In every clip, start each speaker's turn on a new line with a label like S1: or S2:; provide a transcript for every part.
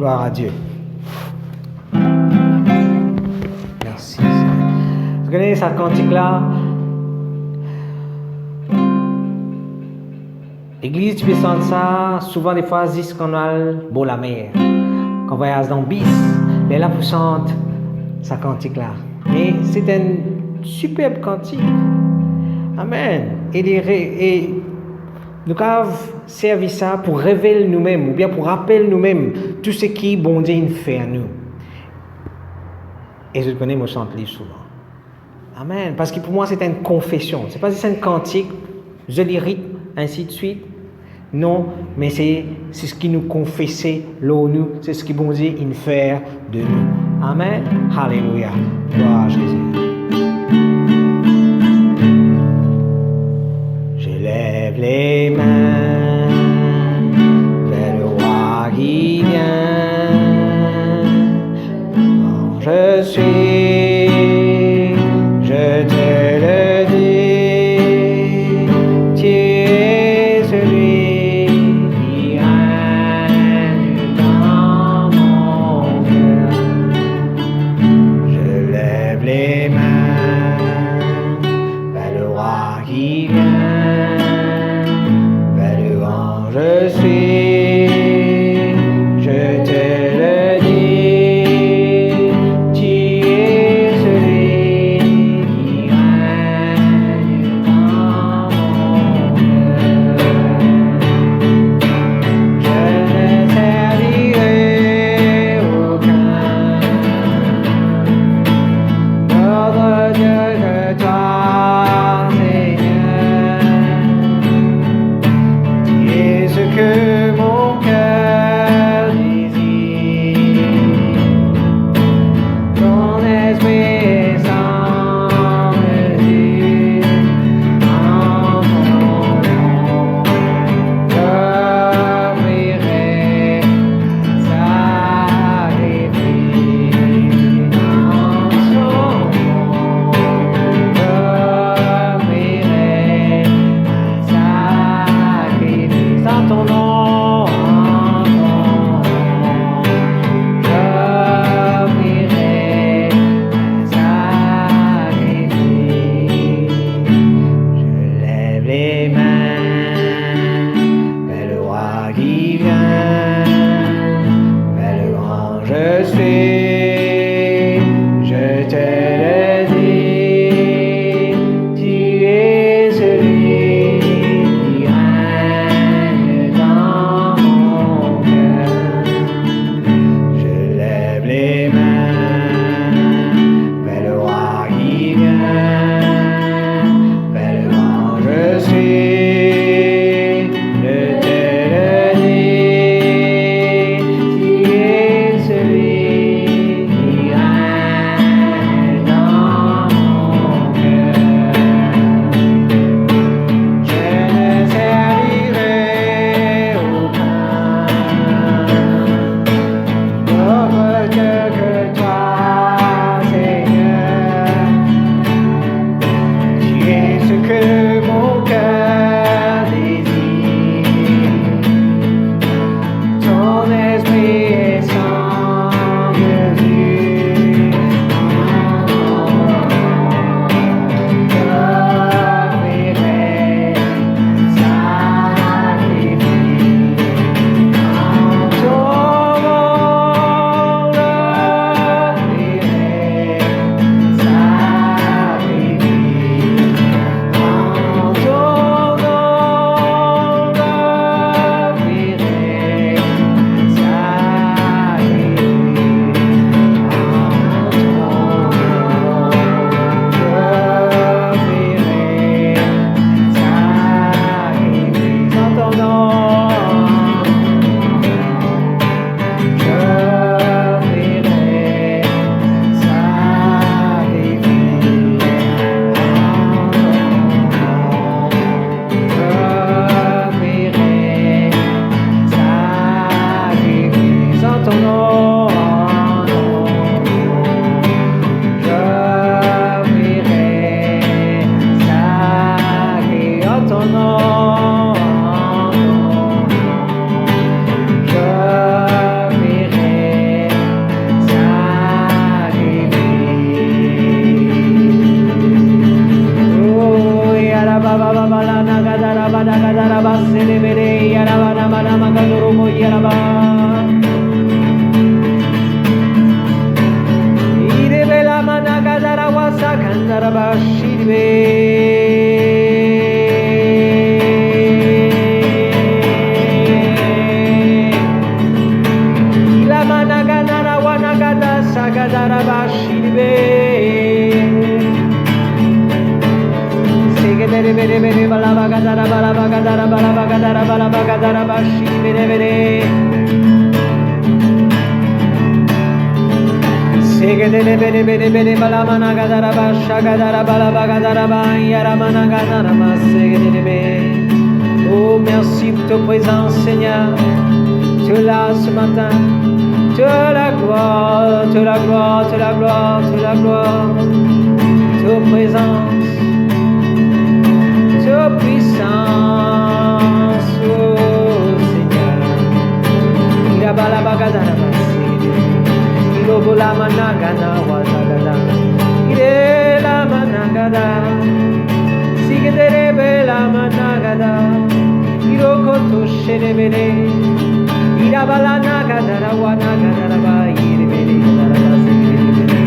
S1: Gloire à Dieu. Merci. Vous connaissez ce cantique-là? L'église, tu peux sentir ça, souvent des fois, disent qu'on a beau la mer. Quand on voyage dans le bis, mais là, vous sentez ce cantique-là. Et c'est un superbe cantique. Amen. Et nous avons servi ça pour révéler nous-mêmes, ou bien pour rappeler nous-mêmes tout ce qui bon Dieu fait à nous. Et je connais mon chante livre souvent. Amen. Parce que pour moi, c'est une confession. C'est pas juste un cantique, je lyrique, ainsi de suite. Non, mais c'est ce qui nous confessait l'ONU, c'est ce qui bon Dieu fait de nous. Amen. Alléluia. Gloire à Jésus. Je lève les mains vers le roi qui vient. Quand je suis, je te le dis, tu es celui qui règne dans mon cœur. Je lève les mains vers le roi qui vient. Je suis, je te le dis, tu es celui qui règne dans mon cœur. Je ne servirai aucun autre Dieu que toi, Seigneur. Que mon cœur désire, ton esprit est sans mesure, en ton nom, j'offrirai un sacrifice, en son nom, j'offrirai un sacrifice, en ton nom. bala magadoro moyaraba. Irebe la managadara wasakandaraba shiribe. La managanara wanagada sagadara shiribe. Segedere bere bere balabagadara balabagadara balabagadara balabagadara bashiribe bere. Segedere bere bere bere balamanagadara bashagadara balabagadara bayaramanagana masegedere be. Oh merci pour ta présence Seigneur. Tu es là ce matin. Tu as la gloire, tu as la gloire, tu as la gloire, tu as la gloire. Ta présence, ta puissance, oh Seigneur. Il a balabagadara basegedere. Il obola managana wazagada. Il est la managada. Sigedere bela managada. Il okoto sherebele. Ira bala nagadara wanagadara ba irebele gadara segedere.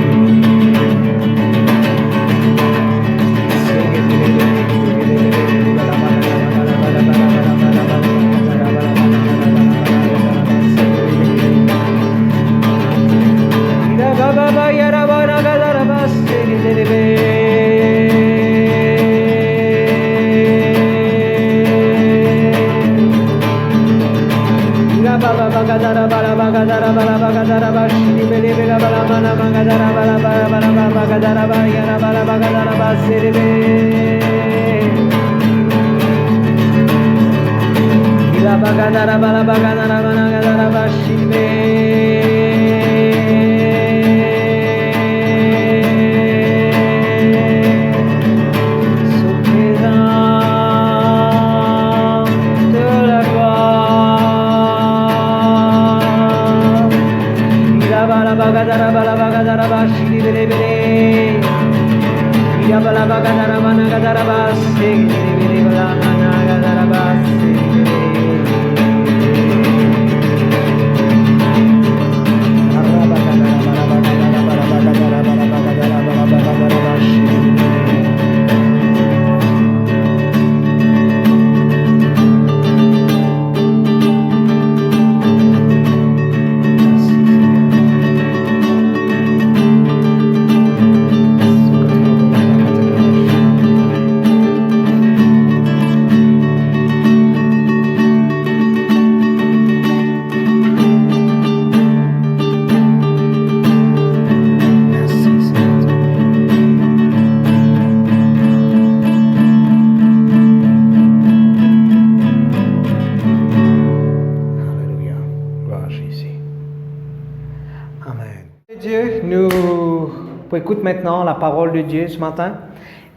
S1: Écoute maintenant la parole de Dieu ce matin.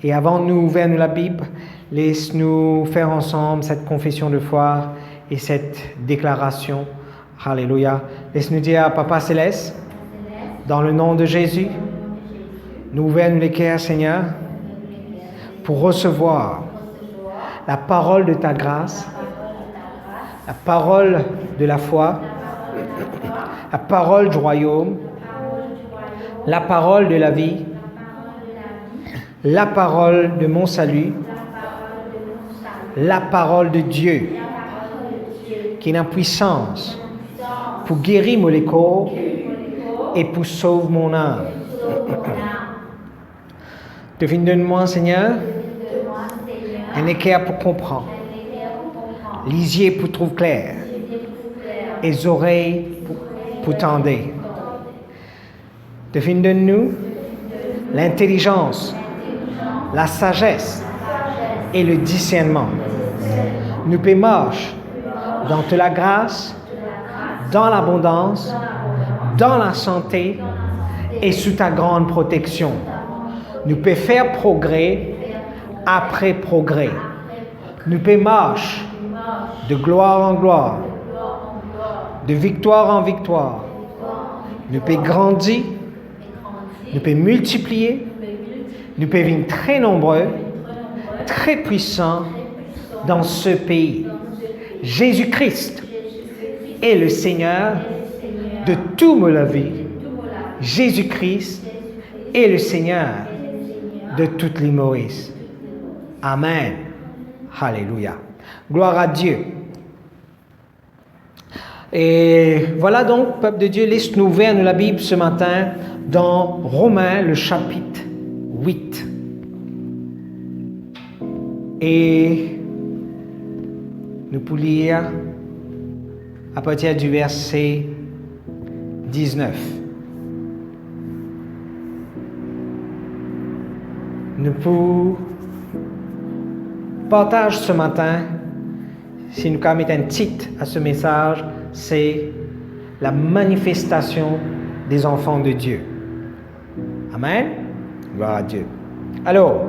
S1: Et avant de nous ouvrir la Bible, laisse-nous faire ensemble cette confession de foi et cette déclaration. Alléluia. Laisse-nous dire à Papa Céleste, dans le nom de Jésus, nous ouvrons les cœurs, Seigneur, pour recevoir la parole de ta grâce, la parole de la foi, la parole du royaume, la parole de la vie, la parole de mon salut, la parole de Dieu, qui a puissance pour guérir mon corps et pour sauver mon âme. Donne-moi, Seigneur, un éclair pour comprendre, les yeux pour trouver clair, et les oreilles pour tendre. Donne-nous l'intelligence, la sagesse et le discernement. Nous pouvons marcher dans toute la grâce, dans l'abondance, dans la santé et sous ta grande protection. Nous pouvons faire progrès après progrès. Nous pouvons marcher de gloire en gloire, de victoire en victoire. Nous pouvons grandir, nous pouvons multiplier, nous pouvons être très nombreux, très puissants dans ce pays. Jésus-Christ est le Seigneur de tout mon vie. Jésus-Christ est le Seigneur de toutes les Maurice. Amen. Alléluia. Gloire à Dieu. Et voilà donc, peuple de Dieu, laisse-nous ouvrir la Bible ce matin dans Romains, le chapitre 8. Et nous pouvons lire à partir du verset 19. Nous pouvons partager ce matin, si nous mettons un titre à ce message, c'est la manifestation des enfants de Dieu. Amen. Gloire à Dieu. Alors,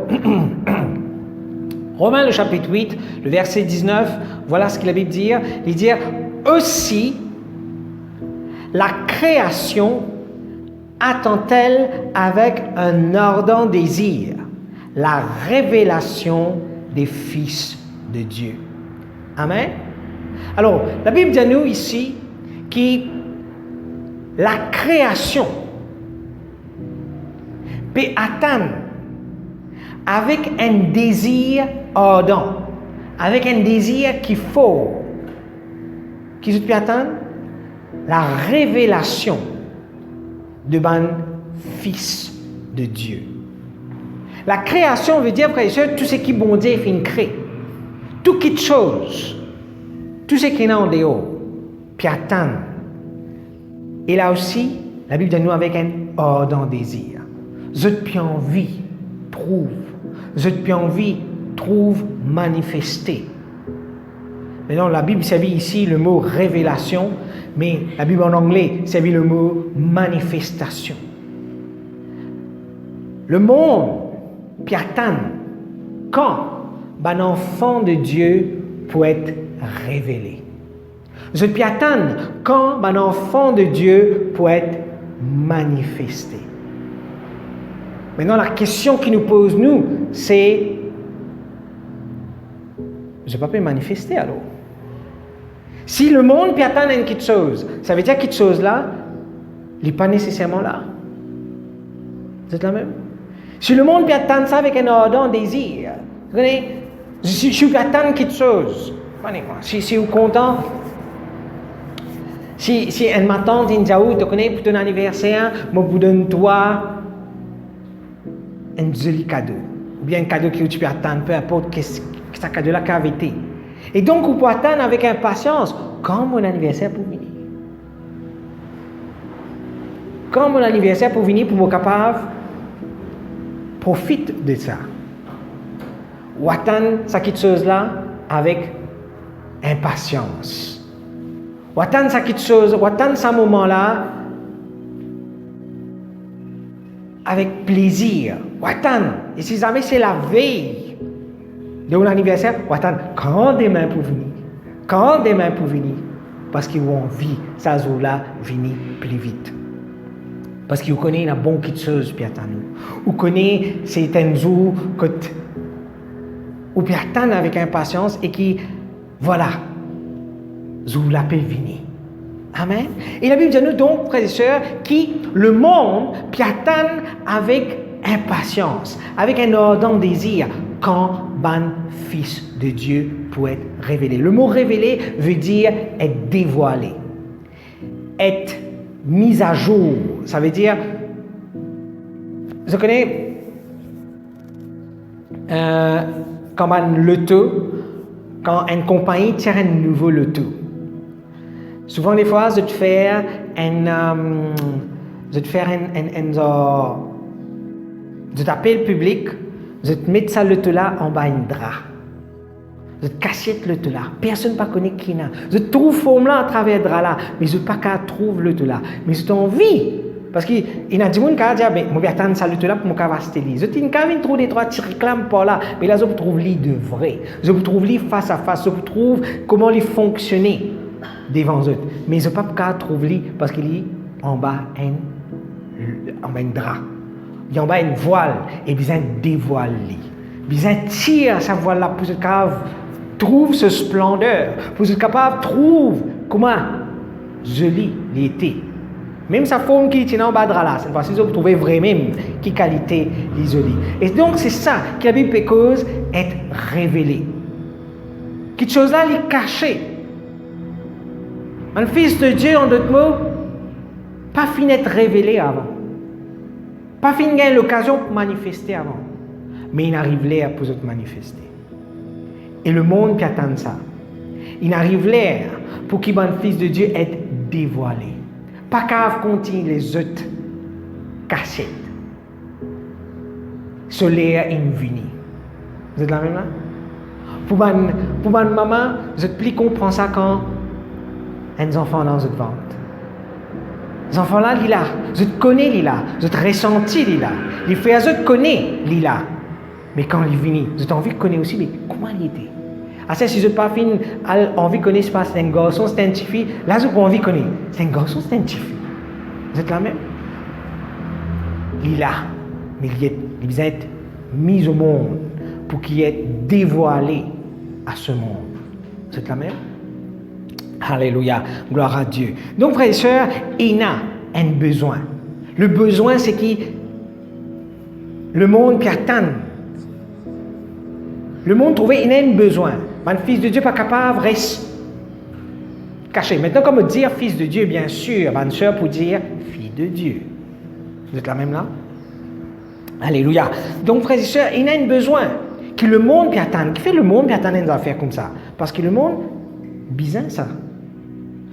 S1: Romains le chapitre 8, le verset 19, voilà ce que la Bible dit. Il dit aussi, la création attend-elle avec un ardent désir la révélation des fils de Dieu. Amen. Alors, la Bible dit à nous ici que la création peut attendre avec un désir ardent, avec un désir qu'il faut, qui peut attendre la révélation de ban fils de Dieu. La création veut dire, frères et sœurs, tout ce qui bon Dieu fait une crée. Toute chose, tout ce qui est en dehors, puis attend. Et là aussi, la Bible dit nous avec un ardent désir. Je puis envie, trouve. Je puis envie, trouve manifester. Maintenant, la Bible servit ici le mot révélation, mais la Bible en anglais servit le mot manifestation. Le monde puis attend quand un enfant de Dieu peut être révélé. Je puis attendre quand un enfant de Dieu peut être manifesté. Maintenant, la question qui nous pose, nous, c'est je ne peux pas manifester alors. Si le monde peut attendre une quelque chose, ça veut dire que cette chose-là, il n'est pas nécessairement là. Vous êtes la même? Si le monde peut attendre ça avec un ardent désir, vous connaissez, si je peux attendre quelque chose, si vous êtes content, si un matin, tu connais, pour ton anniversaire, je vous donne toi un joli cadeau, ou bien un cadeau que tu peux attendre, peu importe ce cadeau-là qu'a été. Et donc, vous pouvez attendre avec impatience quand mon anniversaire pour venir. Quand mon anniversaire pour venir, pour être capable, profite de ça. Ou attendre cette chose-là avec impatience. Ou attendre cette chose, ou attendre ce moment-là avec plaisir. Ou attendre. Et si jamais c'est la veille de mon anniversaire, ou attendre quand demain pour venir. Quand demain pour venir. Parce qu'ils ont envie, ça jour-là, venir plus vite. Parce qu'ils connaissent la bonne petite chose, puis attendent nous. Ou connaissent certains jours que ou puis attendent avec impatience et qui, voilà, jour-là peut venir. Amen. Et la Bible dit à nous donc, frères et sœurs, qui le monde puis attend avec impatience, avec un ardent désir, quand ban fils de Dieu peut être révélé. Le mot révélé veut dire être dévoilé, être mis à jour. Ça veut dire, je connais quand un loto, quand une compagnie tire un nouveau loto. Souvent, des fois, je te faire je t'appelle public, je te mets ça loto-là en bas un drap. Je te cache le loto là. Personne ne connaît qui n'a. Je trouve forme là à travers le drap là, mais je ne pas qu'à trouver le loto là. Mais je t'en envie. Parce qu'il y a des gens qui disent, ben, je vais attendre ça loto là pour me caster. Je t'ai trouvé des trois petits réclament par là, mais là, je vous trouve lui de vrai. Je vous trouve lui face à face. Je vous trouve comment il fonctionne devant eux. Mais je ne peux pas trouver lui parce qu'il est en bas un drap. Il y a en bas une voile et besoin de dévoiler. Besoin de tirer sa voile là pour être capable trouve ce splendeur, pour être capable trouve comment joli, l'été. Même sa forme qui est en bas de là, cette fois-ci, vous trouvez vraiment qui qualité est jolie. Et donc, c'est ça que la Bible cause être révélé. Quelque chose là, il est caché. Un fils de Dieu, en d'autres mots, pas fini d'être révélé avant. Pas fini de gagner l'occasion pour manifester avant. Mais il arrive là pour se manifester. Et le monde qui attend ça. Il arrive là pour qu'il le fils de Dieu être dévoilé. Pas qu'à continuer les autres cachettes. Soleil infini. Vous êtes la même là? Pour ma maman, je plus comprends ça quand un enfant dans votre ventre. Les enfants là, il là, je te connais, il là, je te ressenti, il là. Les frères, je te connais, il là. Mais quand il vient, je t'ai envie de connaître aussi, mais comment il était? Ah, ça, si je n'ai pas envie de connaître, c'est un garçon, c'est un petit fille. Là, je n'ai pas envie de connaître. C'est un garçon, c'est un petit fille. Vous êtes la même? Il est là, mais il doit être mis au monde pour qu'il soit dévoilé à ce monde. Vous êtes la même? Alléluia, gloire à Dieu. Donc, frères et sœurs, il a un besoin. Le besoin, c'est que le monde qui attend. Le monde trouvait qu'il a un besoin. Un fils de Dieu pas capable reste caché. Maintenant, comme dire fils de Dieu, bien sûr, bonne sœur pour dire fille de Dieu. Vous êtes la même là? Alléluia. Donc, frères et sœurs, il a un besoin que le monde peut attendre. Qui fait le monde peut attendre des affaires comme ça? Parce que le monde, bizarre ça.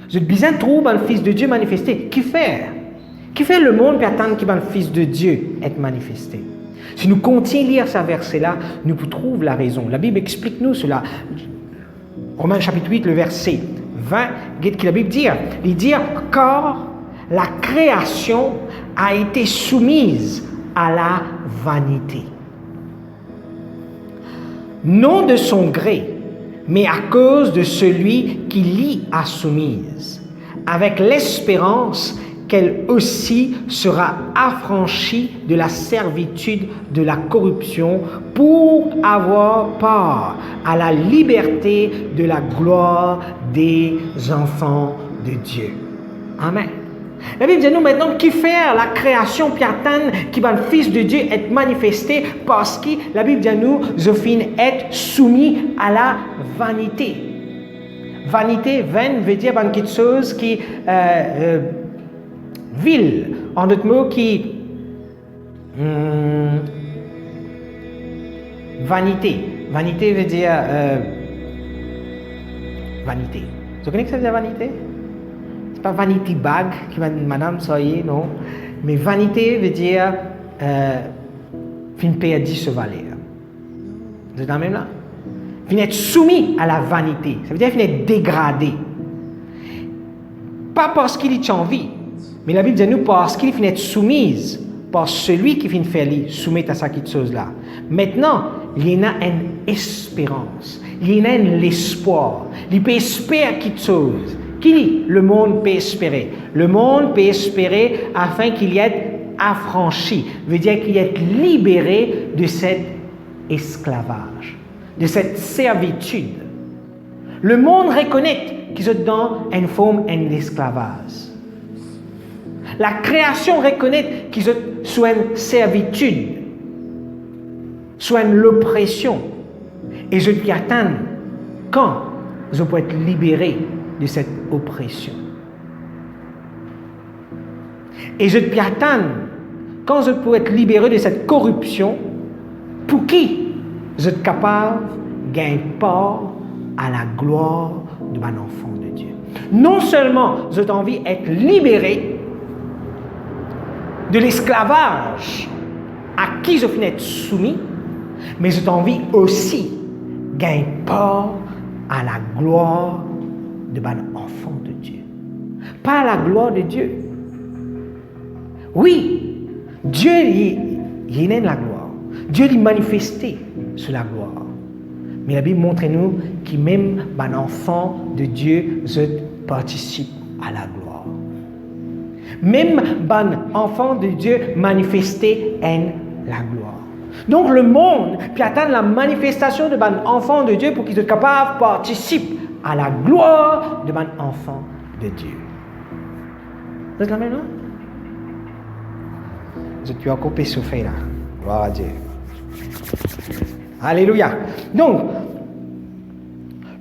S1: Je bizarre trouve un fils de Dieu manifesté. Qui fait le monde peut attendre qu'il y ait un fils de Dieu être manifesté? Si nous continuons à lire ce verset-là, nous trouvons la raison. La Bible explique-nous cela. Romains chapitre 8, le verset 20, qu'est-ce que la Bible dit? Il dit, car la création a été soumise à la vanité. Non de son gré, mais à cause de celui qui l'y a soumise, avec l'espérance qu'elle aussi sera affranchie de la servitude de la corruption pour avoir part à la liberté de la gloire des enfants de Dieu. Amen. La Bible dit nous maintenant qui fait la création puis attendre qui va le Fils de Dieu être manifesté parce que la Bible dit nous je finis être soumis à la vanité. Vanité, vaine veut dire quelque chose qui vil, en d'autres mots, qui vanité. Vanité veut dire vanité. Vous connaissez ce que ça veut dire vanité? C'est pas vanity bag qui va madame soyez, non. Mais vanité veut dire fin perdre ce valeur. Vous êtes dans le même là? Fin être soumis à la vanité. Ça veut dire fin être dégradé. Pas parce qu'il est en vie. Mais la Bible dit nous parce qu'il finit être soumise par celui qui finit faire lui soumettre à cette chose-là. Maintenant, il y a une espérance, il y a l'espoir. Il peut espérer quelque chose. Qui le monde peut espérer? Le monde peut espérer afin qu'il y ait affranchi, veut dire qu'il y ait libéré de cet esclavage, de cette servitude. Le monde reconnaît qu'ils sont dans une forme d'esclavage. La création reconnaît qu'ils sont sous une servitude, sous une l'oppression. Et je puis attendre quand je peux être libéré de cette oppression. Et je puis attendre quand je peux être libéré de cette corruption, pour qui je suis capable de gagner part à la gloire de mon enfant de Dieu. Non seulement j'ai envie d'être libéré de l'esclavage à qui je finis être soumis, mais j'ai envie aussi de gagner part à la gloire de mon enfant de Dieu. Pas à la gloire de Dieu. Oui, Dieu il est la gloire. Dieu est manifesté sur la gloire. Mais la Bible montre-nous que même mon enfant de Dieu, je participe à la gloire. Même bon enfant de Dieu manifesté en la gloire. Donc le monde peut attendre la manifestation de bon enfant de Dieu pour qu'il soit capable de participer à la gloire de bon enfant de Dieu. Vous êtes là maintenant? Vous êtes plus encore essoufflé là. Gloire à Dieu. Alléluia. Donc,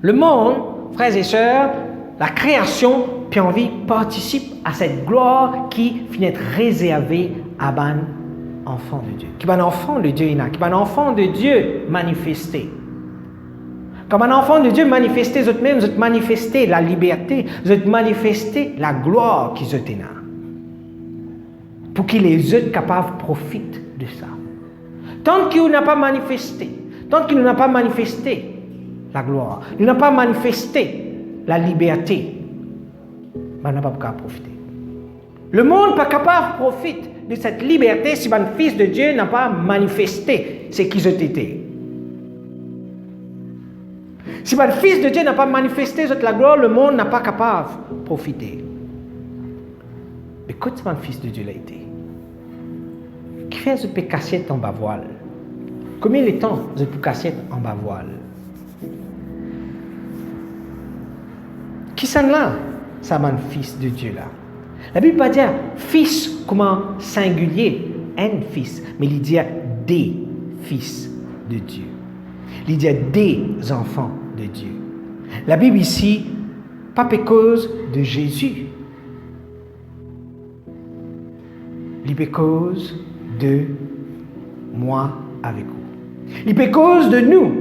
S1: le monde, frères et sœurs, la création, puis en vie, participe à cette gloire qui finit être réservée à un enfant de Dieu. Qui est un enfant de Dieu, qui est un enfant de Dieu manifesté. Comme un enfant de Dieu manifesté, vous êtes même, vous êtes manifesté la liberté, vous êtes manifesté la gloire qui est là. Pour que les autres capables profitent de ça. Tant qu'il n'a pas manifesté, tant qu'il n'a pas manifesté la gloire, il n'a pas manifesté la liberté, on n'a pas capable de profiter. Le monde n'est pas capable de profiter de cette liberté si un fils de Dieu n'a pas manifesté ce qu'ils ont été. Si le fils de Dieu n'a pas manifesté la gloire, le monde n'a pas capable de profiter. Mais quand un fils de Dieu l'a été, qui fait ce peut casser en bas voile? Combien de temps je peux casser en bas voile? Qui sont là? Ça un fils de Dieu là. La Bible ne dit pas fils comme un singulier, un fils, mais il dit des fils de Dieu. Il dit des enfants de Dieu. La Bible ici, pas à cause de Jésus, il cause de moi avec vous. Il cause de nous.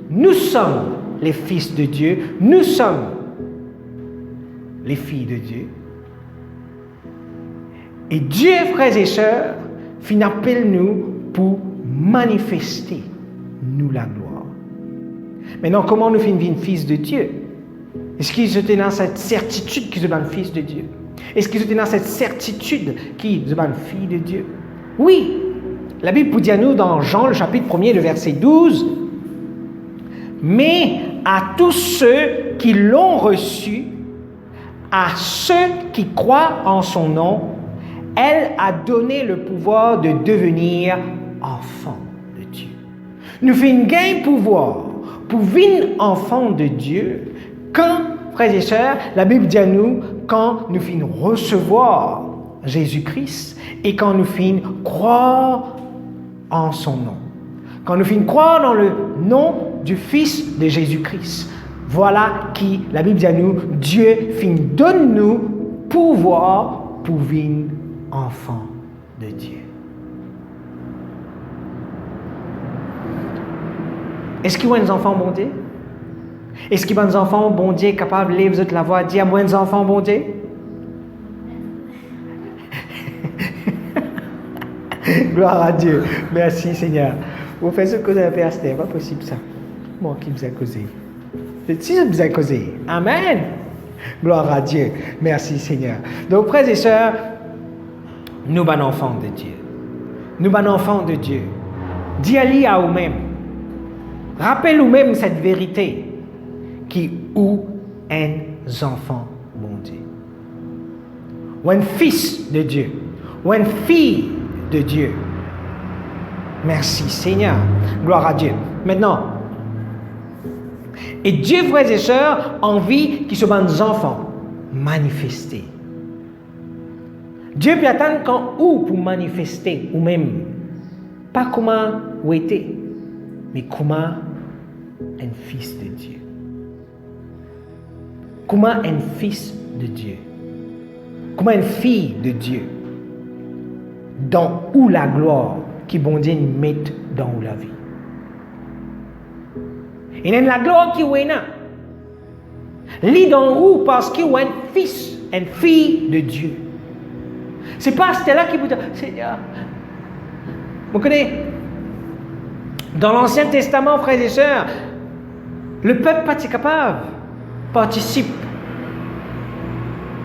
S1: Nous sommes les fils de Dieu. Nous sommes les filles de Dieu. Et Dieu, frères et sœurs, appelle nous pour manifester nous la gloire. Maintenant, comment nous finissons une fils de Dieu? Est-ce qu'ils étaient dans cette certitude qu'ils sont un fils de Dieu? Est-ce qu'ils étaient dans cette certitude qu'ils sont une fille de Dieu? Oui. La Bible peut dire nous dans Jean, le chapitre 1er, le verset 12, mais à tous ceux qui l'ont reçu, à ceux qui croient en son nom, elle a donné le pouvoir de devenir enfants de Dieu. Nous faisons gain pouvoir pour devenir enfants de Dieu quand, frères et sœurs, la Bible dit à nous, quand nous finissons recevoir Jésus-Christ et quand nous finissons croire en son nom. Quand nous finissons croire dans le nom du Fils de Jésus-Christ. Voilà qui, la Bible dit à nous, Dieu donne-nous pouvoir pour devenir enfants de Dieu. Est-ce qu'il y a des enfants bon Dieu? Est-ce qu'il y a des enfants bon Dieu capables de lever la voix et dire moi des enfants bon Dieu? Gloire à Dieu. Merci Seigneur. Vous faites ce que vous avez fait, c'était pas possible ça. Moi qui vous ai causé. Si je vous ai causé. Amen. Gloire à Dieu. Merci Seigneur. Donc frères et sœurs, nous sommes enfants de Dieu. Nous sommes enfants de Dieu. Dis-le à vous-même. Rappelle vous-même cette vérité qui ou un enfant bon Dieu. Ou un fils de Dieu. Ou une fille de Dieu. Merci Seigneur. Gloire à Dieu. Maintenant, et Dieu, frères et sœurs, envie qu'ils soient des enfants manifestés. Dieu peut attendre quand ou pour manifester, ou même, pas comment vous était, mais comment un fils de Dieu. Comment un fils de Dieu. Comment une fille de Dieu. Dans où la gloire qui bon Dieu nous met dans la vie. Et dans la gloire qui est là. Lis dans où parce qu'il y a un fils, une fille de Dieu. C'est pas là qui vous dit, Seigneur. Vous connaissez, dans l'Ancien Testament, frères et sœurs, le peuple pas capable participe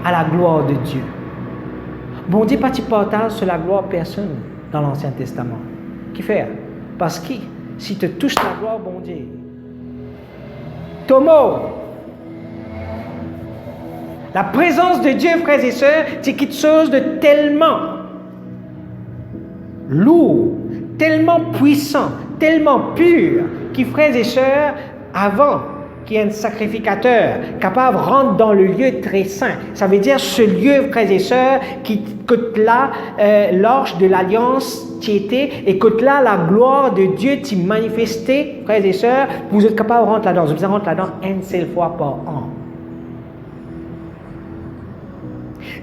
S1: à la gloire de Dieu. Bon Dieu pas partage sur la gloire personne dans l'Ancien Testament. Qui fait? Parce que si tu touches la gloire, bon Dieu, Tomo, la présence de Dieu, frères et sœurs, c'est quelque chose de tellement lourd, tellement puissant, tellement pur, qui, frères et sœurs, avant qui est un sacrificateur, capable de rentrer dans le lieu très saint. Ça veut dire ce lieu, frères et sœurs, qui coûte là l'arche de l'alliance qui était, et coûte là la gloire de Dieu qui manifestait, frères et sœurs, vous êtes capable de rentrer là-dedans. Vous rentrez là-dedans une seule fois par an.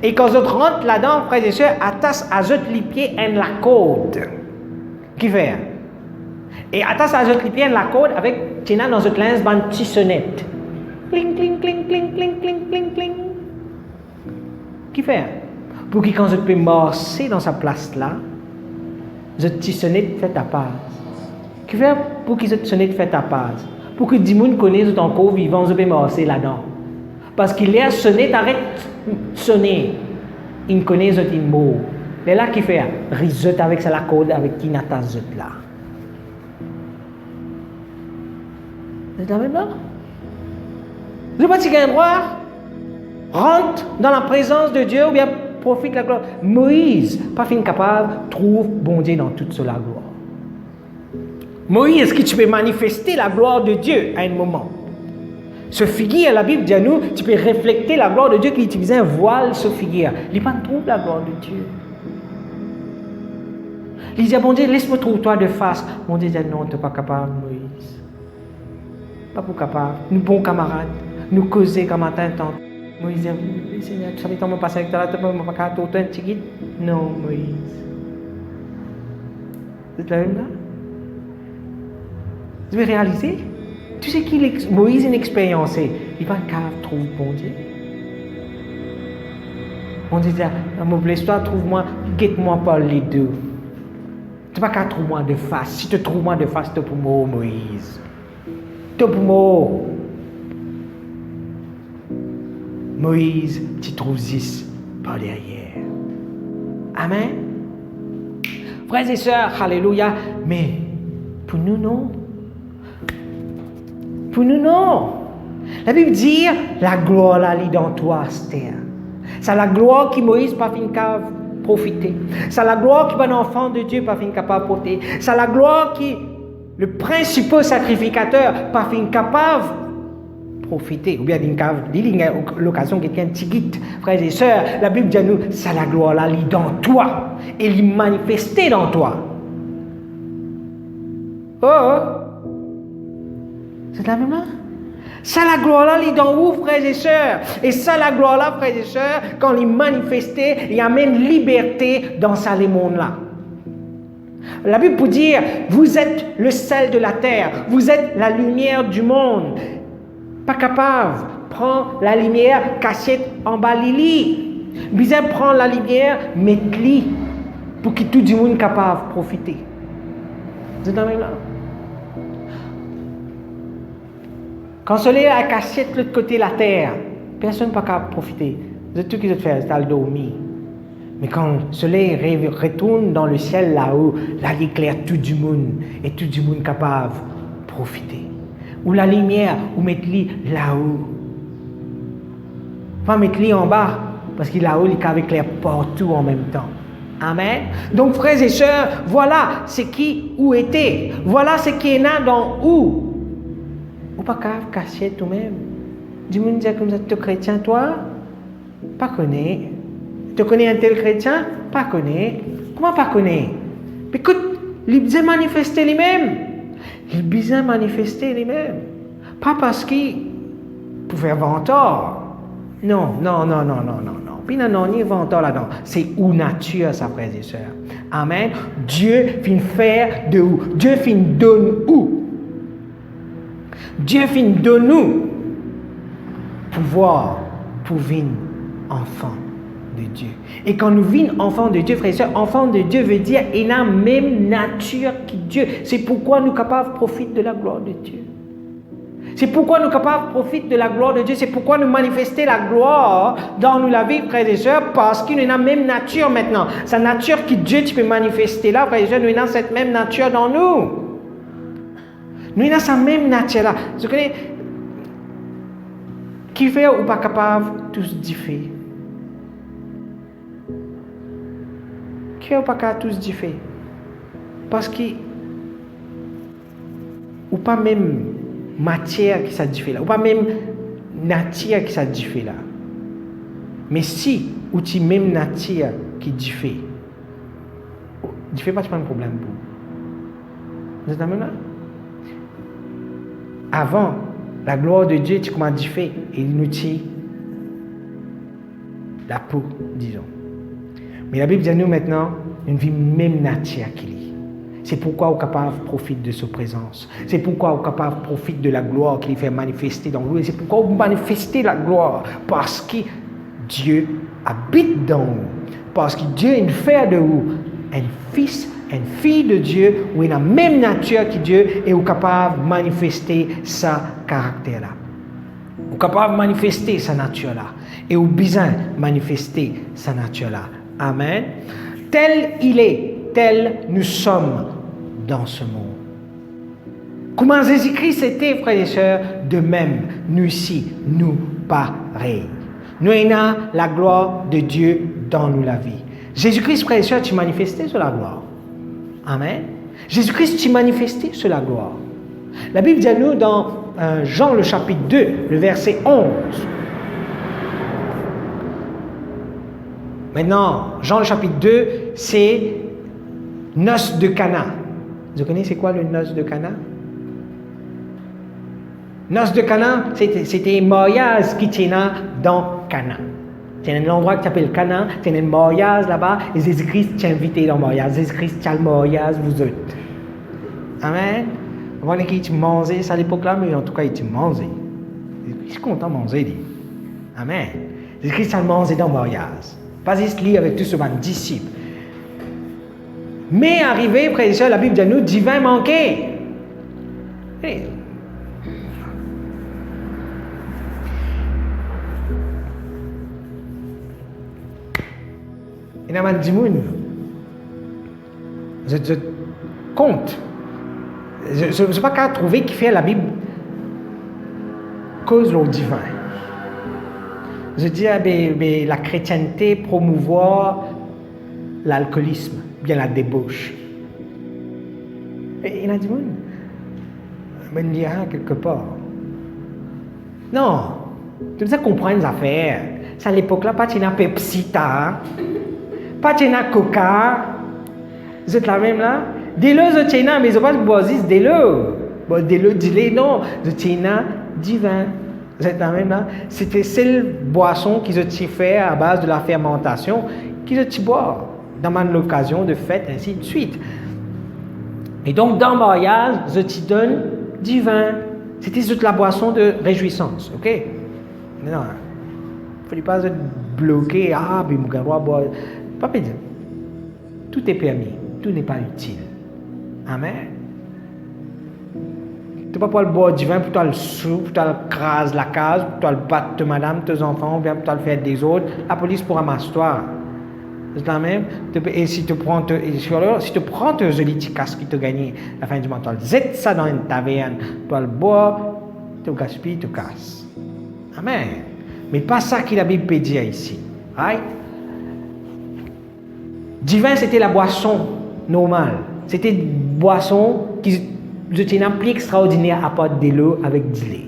S1: Et quand vous rentrez là-dedans, frères et sœurs, attache à les pieds en la côte. Qui fait? Et attache à les pieds en la côte avec, tu as dans votre linge, une petite sonnette. Cling, cling, cling, cling, cling, cling, cling, cling. Qui fait? Pour que quand vous pouvez marcher dans sa place là, votre petite sonnette fait ta passe. Qui fait? Pour que cette sonnette fait ta passe. Pour que les gens connaissent ton corps vivant, vous pouvez marcher là-dedans. Parce qu'il est sonné, arrête de sonner. Il connaît ce mot. Et là, qui fait? Risote avec la corde, avec qui n'a pas là. Vous êtes la même là? Vous n'avez pas dit qu'il y a un droit? Rentre dans la présence de Dieu ou bien profite de la gloire. Moïse, pas fin capable, trouve bon Dieu dans toute la gloire. Moïse, est-ce que tu peux manifester la gloire de Dieu à un moment? Ce figuier, la Bible dit à nous, tu peux refléter la gloire de Dieu qui utilisait un voile, ce figuier. Il pas trouve la gloire de Dieu. Il dit, bon Dieu, laisse-moi trouver toi de face. Mon Dieu dit, non, tu n'es pas capable, Moïse. Pas pour capable. Nous bons camarades, nous causer comme un temps. Moïse dit, oui, Seigneur, tu savais comment passer avec toi, tu ne peux pas tout un petit. Non, Moïse. Vous êtes là même là? Vous avez réalisé? Tu sais qui Moïse est inexpériencé. Il va trouve bon Dieu. On dit, mon blesse-toi, trouve-moi, guette-moi par les deux. Tu n'as pas qu'à trouver moi de face. Si tu trouves moi de face, tu es pour moi, Moïse. Tu es pour moi. Moïse, tu trouves 10 par derrière. Amen. Frères et sœurs, alléluia. Mais pour nous, non. Pour nous, non. La Bible dit, la gloire là, est dans toi, Esther. C'est la gloire qui Moïse pas fin capable profiter. C'est la gloire qui va l'enfant de Dieu pas fin capable porter. C'est la gloire qui le principal sacrificateur pas fin capable profiter. Ou bien l'occasion quelqu'un tigite, frères et sœurs. La Bible dit à nous, c'est la gloire là, est dans toi et elle est manifestée dans toi. Oh. C'est la même là? Ça, la gloire-là, il est dans vous, frères et sœurs. Et ça, la gloire-là, frères et sœurs, quand il est manifesté, il amène liberté dans ce monde-là. La Bible peut dire, vous êtes le sel de la terre, vous êtes la lumière du monde. Pas capable, prends la lumière, cachette en bas Lili. Bizarre, prends la lumière, mets-le pour que tout le monde soit capable de profiter. Vous êtes dans le même là? Quand le soleil a caché de l'autre côté de la terre, personne n'est pas capable de profiter. Vous êtes tout qui vous faites, c'est à le dormir. Mais quand le soleil retourne dans le ciel là-haut, là il éclaire tout le monde et tout le monde est capable de profiter. Ou la lumière, ou mettre-le là-haut. Pas mettre-le en bas, parce que là-haut, il éclaire partout en même temps. Amen. Donc, frères et sœurs, voilà ce qui où était. Voilà ce qui est là dans où. Ou pas qu'à cacher toi-même. Du monde dit comme ça, tu es chrétien, toi? Pas connais. Tu connais un tel chrétien? Pas connais. Comment pas connais? Écoute, il besoin manifester lui-même. Il besoin manifester lui-même. Pas parce qu'il pouvait avoir tort. Non. Puis non, il y a tort là-dedans. C'est où nature, ça, frères et sœurs. Amen. Dieu finit faire de où? Dieu finit donne où? Dieu finit de nous pouvoir pour venir enfant de Dieu. Et quand nous venons enfant de Dieu, frères et sœurs, enfant de Dieu veut dire il a la même nature que Dieu. C'est pourquoi nous sommes capables de profiter de la gloire de Dieu. C'est pourquoi nous sommes capables de profiter de la gloire de Dieu. C'est pourquoi nous manifestons la gloire dans nous la vie, frères et sœurs, parce qu'il nous a la même nature maintenant. Sa nature que Dieu tu peux manifester là, frères et sœurs, nous avons cette même nature dans nous. Nous avons sa même nature là. Vous connaissez, qui fait ou pas capable, tous différents. Qui fait ou pas capable, tous différents. Parce que, ou pas même matière qui ça fait là, ou pas même nature qui ça fait là. Mais si, ou tu même nature qui fait pas de problème pour vous. Vous êtes là? Avant, la gloire de Dieu, tu comment Dieu fait, il nous tire la peau, disons. Mais la Bible dit à nous maintenant, une vie même nature qu'il est. C'est pourquoi on est capable de profiter de sa présence. C'est pourquoi on est capable de profiter de la gloire qu'il fait manifester dans nous. Et c'est pourquoi on manifester la gloire. Parce que Dieu habite dans nous. Parce que Dieu est une frère de vous. Un fils, une fille de Dieu, ou une même nature que Dieu, et on est capable de manifester sa caractère-là. On est capable de manifester sa nature-là. Et on a besoin de manifester sa nature-là. Amen. Tel il est, tel nous sommes dans ce monde. Comment Jésus-Christ était, frères et sœurs, de même, nous ici, nous pareil. Nous avons la gloire de Dieu dans nous la vie. Jésus-Christ, frères et sœurs, tu manifestais sur la gloire. Amen. Jésus-Christ, tu manifestais sur la gloire. La Bible dit à nous dans Jean le chapitre 2, le verset 11. Maintenant, Jean le chapitre 2, c'est noces de Cana. Vous connaissez quoi le noces de Cana? Noces de Cana, c'était un mariage qui tient dans Cana. C'est un endroit qui s'appelle Cana, c'est un mariage là-bas, et Jésus-Christ t'a invité dans le mariage. Jésus-Christ t'a le mariage, vous autres. Amen. On voit qu'il mangeait ça à l'époque-là, mais en tout cas, il mangeait. Je suis content de manger, dit. Amen. Jésus-Christ t'a mangé dans le mariage. Pas juste lui avec tous ses disciples. Mais arrivé, frères et sœurs, la Bible dit à nous, divin manqué. Hey. Il y a un dimoun. Je compte. Je ne sais pas qu'à trouver qui fait la Bible cause le divin. Je dis la chrétienté promouvoir l'alcoolisme, bien la débauche. Et il y a du monde. Mais il y a quelque part. Non, tu dois comprendre les affaires. C'est à l'époque-là, pas de Pepsi, pas de Coca. Vous êtes la même là? Dès là, je tiens, mais je ne sais pas si vous dès là. Bon, dès là, dis-le, non. Je tiens divin. Vous êtes la même là? C'était celle boisson qu'ils ont fait à base de la fermentation qu'ils ont boire dans l'occasion de fête, ainsi de suite. Et donc, dans le mariage, je te donne du vin. C'était toute la boisson de réjouissance, ok? Non, il ne fallait pas être bloqué. Ah, mais mon gars, boire. Pas pédir. Tout est permis, tout n'est pas utile. Amen. Tu ne peux pas boire du vin pour toi le sou, pour toi le craser la case, pour toi le battre de madame, tes enfants, ou bien pour toi le faire des autres. La police pour ramasser toi. C'est la même. Et si tu prends tes jolis petits casques qui te gagnent la fin du mois, tu jettes ça dans une taverne, tu le bois, tu gaspilles, tu casses. Amen. Mais pas ça que la Bible peut dire ici. Right? Divin, c'était la boisson normale. C'était une boisson qui était un plus extraordinaire à part de l'eau avec du lait.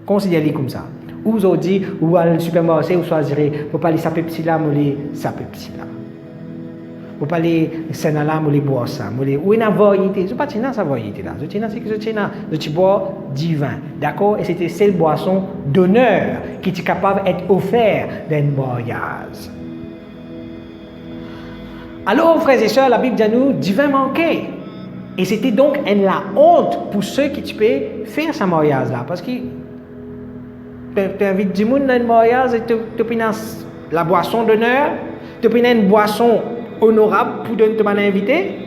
S1: Considérez-les comme ça. Ou vous dit, ou à le supermarché, vous choisirez, vous parlez sa Pepsi là, vous les sa Pepsi là. Vous parlez Sénat là, vous les boire ça. Ou une variété. Je ne sais pas si ça variété là. Je tiens c'est que je tiens. Je bois du vin. D'accord? Et c'était celle boisson d'honneur qui est capable d'être offerte dans un mariage. Alors, frères et sœurs, la Bible dit à nous, du vin manquait. Et c'était donc la honte pour ceux qui peuvent faire ce mariage-là. Parce que tu invites du monde dans un mariage et tu as la boisson d'honneur, tu as une boisson honorable pour te inviter.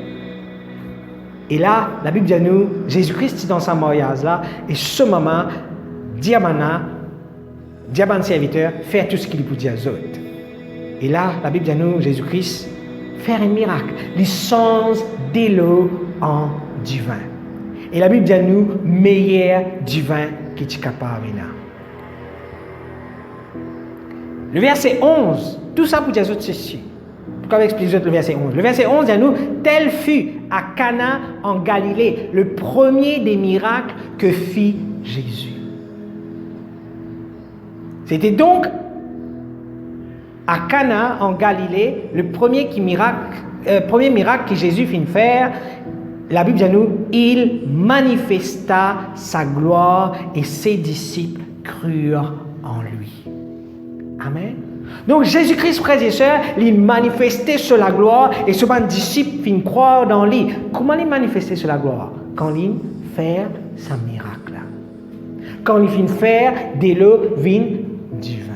S1: Et là, la Bible dit à nous, Jésus-Christ est dans ce mariage-là. Et ce moment, Diamana serviteur, fait tout ce qu'il peut dire aux autres. Et là, la Bible dit à nous, Jésus-Christ, faire un miracle, licence de l'eau en du vin. Et la Bible dit à nous, meilleur du vin qui est capable là. Le verset 11, tout ça pour dire autres ceci. Pourquoi expliquer le verset 11? Le verset 11 dit à nous, tel fut à Cana en Galilée, le premier des miracles que fit Jésus. C'était donc à Cana en Galilée le premier miracle que Jésus fit faire. La Bible dit à nous, il manifesta sa gloire et ses disciples crurent en lui. Amen. Donc Jésus-Christ, frères et sœurs, il manifestait sur la gloire et ce disciple fit croire dans lui. Comment il manifestait sur la gloire? Quand il fait sa miracle. Quand il fit faire de l'eau vin du vin.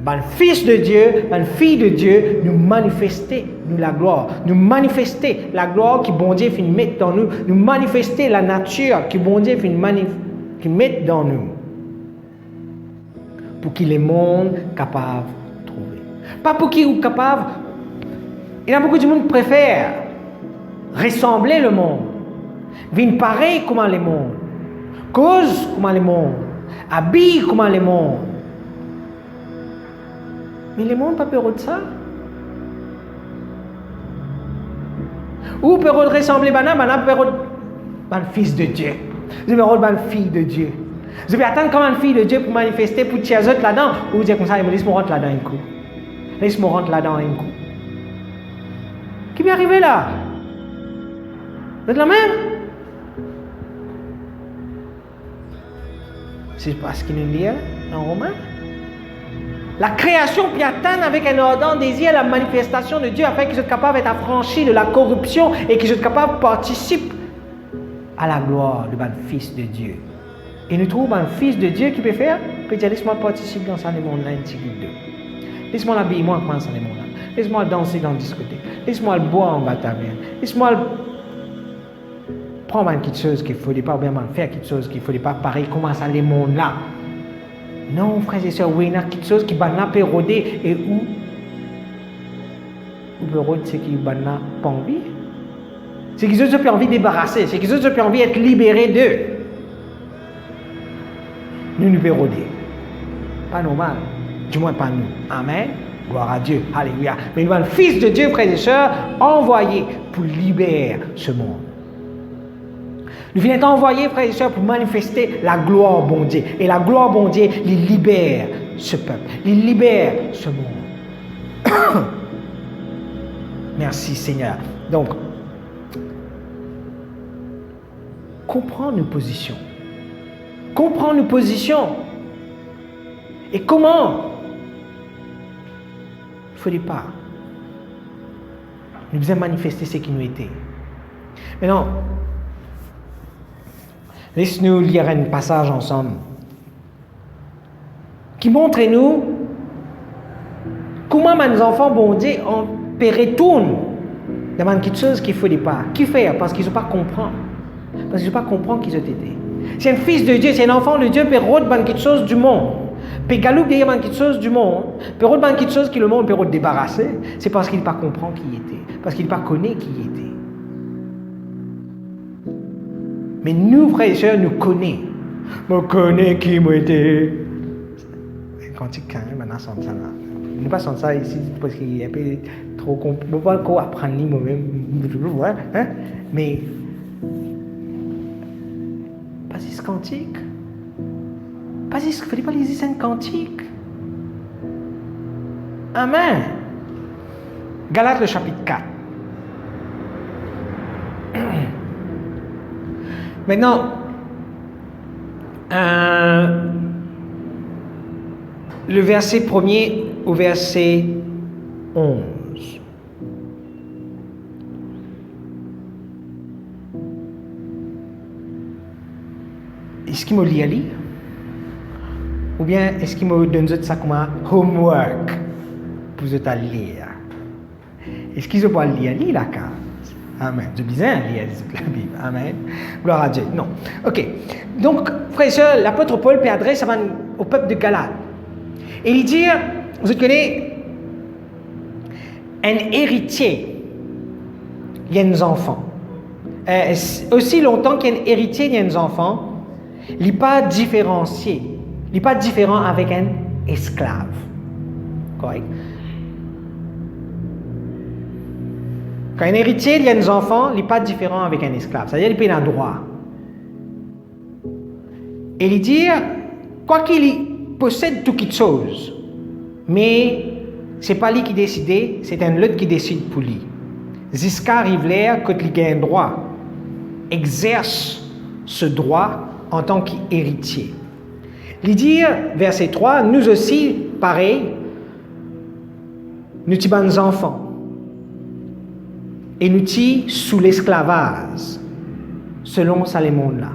S1: Ben, fils de Dieu, ben, fille de Dieu, nous manifester nous la gloire. Nous manifester la gloire que bon Dieu fait mettre dans nous. Nous manifester la nature que bon Dieu fait mettre dans nous. Pour qu'il les monde capable de trouver. Pas pour qu'il est capable. Il y a beaucoup de monde qui préfère ressembler le monde. Vin pareil comme le monde. Cause comme le monde. Habille comme le monde. Mais le monde n'a pas peur de ça. Ou peut ressembler à un fils de Dieu. Vous avez une fille de Dieu. Vous devez attendre comme une fille de Dieu pour manifester, pour tirer autres là-dedans. Ou vous dites comme ça, laisse-moi rentrer là-dedans un coup. Laisse-moi rentrer là-dedans un coup. Qui m'est arrivé là? Vous êtes la même? C'est parce qu'il nous dit en Romain. La création peut atteindre avec un ardent désir la manifestation de Dieu afin qu'ils soient capables d'être affranchis de la corruption et qu'ils soient capables de participer à la gloire de Fils de Dieu. Et nous trouvons un Fils de Dieu qui peut faire, peut dire laisse-moi participer dans ce monde-là, laisse-moi l'habiller, moi comment ça le monde-là. Laisse-moi danser dans le discothèque. Laisse-moi le boire en bas de taverne. Laisse-moi prendre quelque chose qu'il ne faut pas, ou bien faire quelque chose qu'il ne faut pas, pareil, comment ça le monde-là. Non, frères et sœurs, oui, il y a quelque chose qui va pas rôder et où peut rôder, c'est qui va pas envie. C'est qu'ils ont pas envie de débarrasser, c'est qu'ils ont pas envie d'être libérés d'eux. Nous pouvons rôder. Pas normal, du moins pas nous. Amen. Gloire à Dieu. Alléluia. Mais nous avons le Fils de Dieu, frères et sœurs, envoyé pour libérer ce monde. Nous venons être envoyés, frères et sœurs, pour manifester la gloire bon Dieu. Et la gloire bon Dieu, il libère ce peuple. Il libère ce monde. Merci Seigneur. Donc, comprends nos positions. Comprends nos positions. Et comment? Il ne faut pas. Nous devons manifester ce qui nous était. Maintenant, laisse-nous lire un passage ensemble qui montre-nous comment nos enfants, bon Dieu, ont retourné dans quelque chose qu'il ne faut pas. Qui fait? Parce qu'ils n'ont pas compris. Parce qu'ils n'ont pas compris qu'ils ont été. C'est un fils de Dieu, c'est un enfant de Dieu, peut rôder quelque chose du monde. Peut galouper derrière quelque chose du monde. Peut rôder quelque chose que le monde peut débarrasser. C'est parce qu'il n'a pas compris qui il était. Parce qu'il n'a pas connu qui il était. Mais nous, frères et sœurs, nous connaissons. Je connais qui moi était. Quand tu connais, maintenant, ça. Nous ne pas ça ici parce qu'il est un peu trop compliqué. Je ne peux pas encore apprendre moi-même. Hein? Mais, pas ce cantique. Pas ce qu'il ne fallait pas lire ce cantique. Amen. Galates, le chapitre 4. Maintenant, le verset 1er au verset 11. Est-ce qu'il me lit à lire? Ou bien est-ce qu'il me donne ça comme un homework pour vous lire? Est-ce qu'ils ont pas lire à lire la carte? Amen. C'est bizarre de lire la Bible. Amen. Gloire à Dieu. Non. Ok. Donc, frères et sœurs, l'apôtre Paul peut adresser au peuple de Galate. Et il dit, vous connaissez, un héritier, il y a des enfants. Aussi longtemps qu'il y a un héritier, il y a des enfants, il n'est pas différencié. Il n'est pas différent avec un esclave. Correct? Quand un héritier il y a des enfants, il n'est pas différent avec un esclave. C'est-à-dire qu'il a droit. Et il dit, quoi qu'il possède toute chose, mais ce n'est pas lui qui décide, c'est un autre qui décide pour lui. Jusqu'à arriver que il a un droit, exerce ce droit en tant qu'héritier. Il dit, verset 3, nous aussi, pareil, nous sommes des enfants. Et nous sommes sous l'esclavage, selon ce monde-là.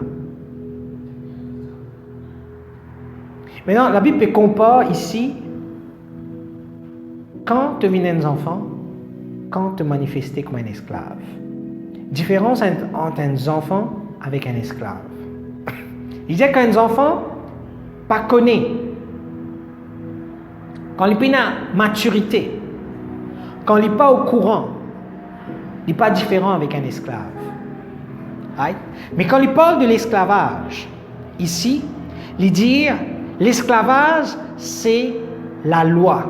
S1: Maintenant, la Bible compare ici, quand tu viens un enfant, quand tu manifestes comme un esclave. Différence entre un enfant avec un esclave. Il dit qu'un enfant pas connaît, quand il n'a pas de maturité, quand il n'est pas au courant, il n'est pas différent avec un esclave. Right? Mais quand il parle de l'esclavage, ici, il dit l'esclavage, c'est la loi.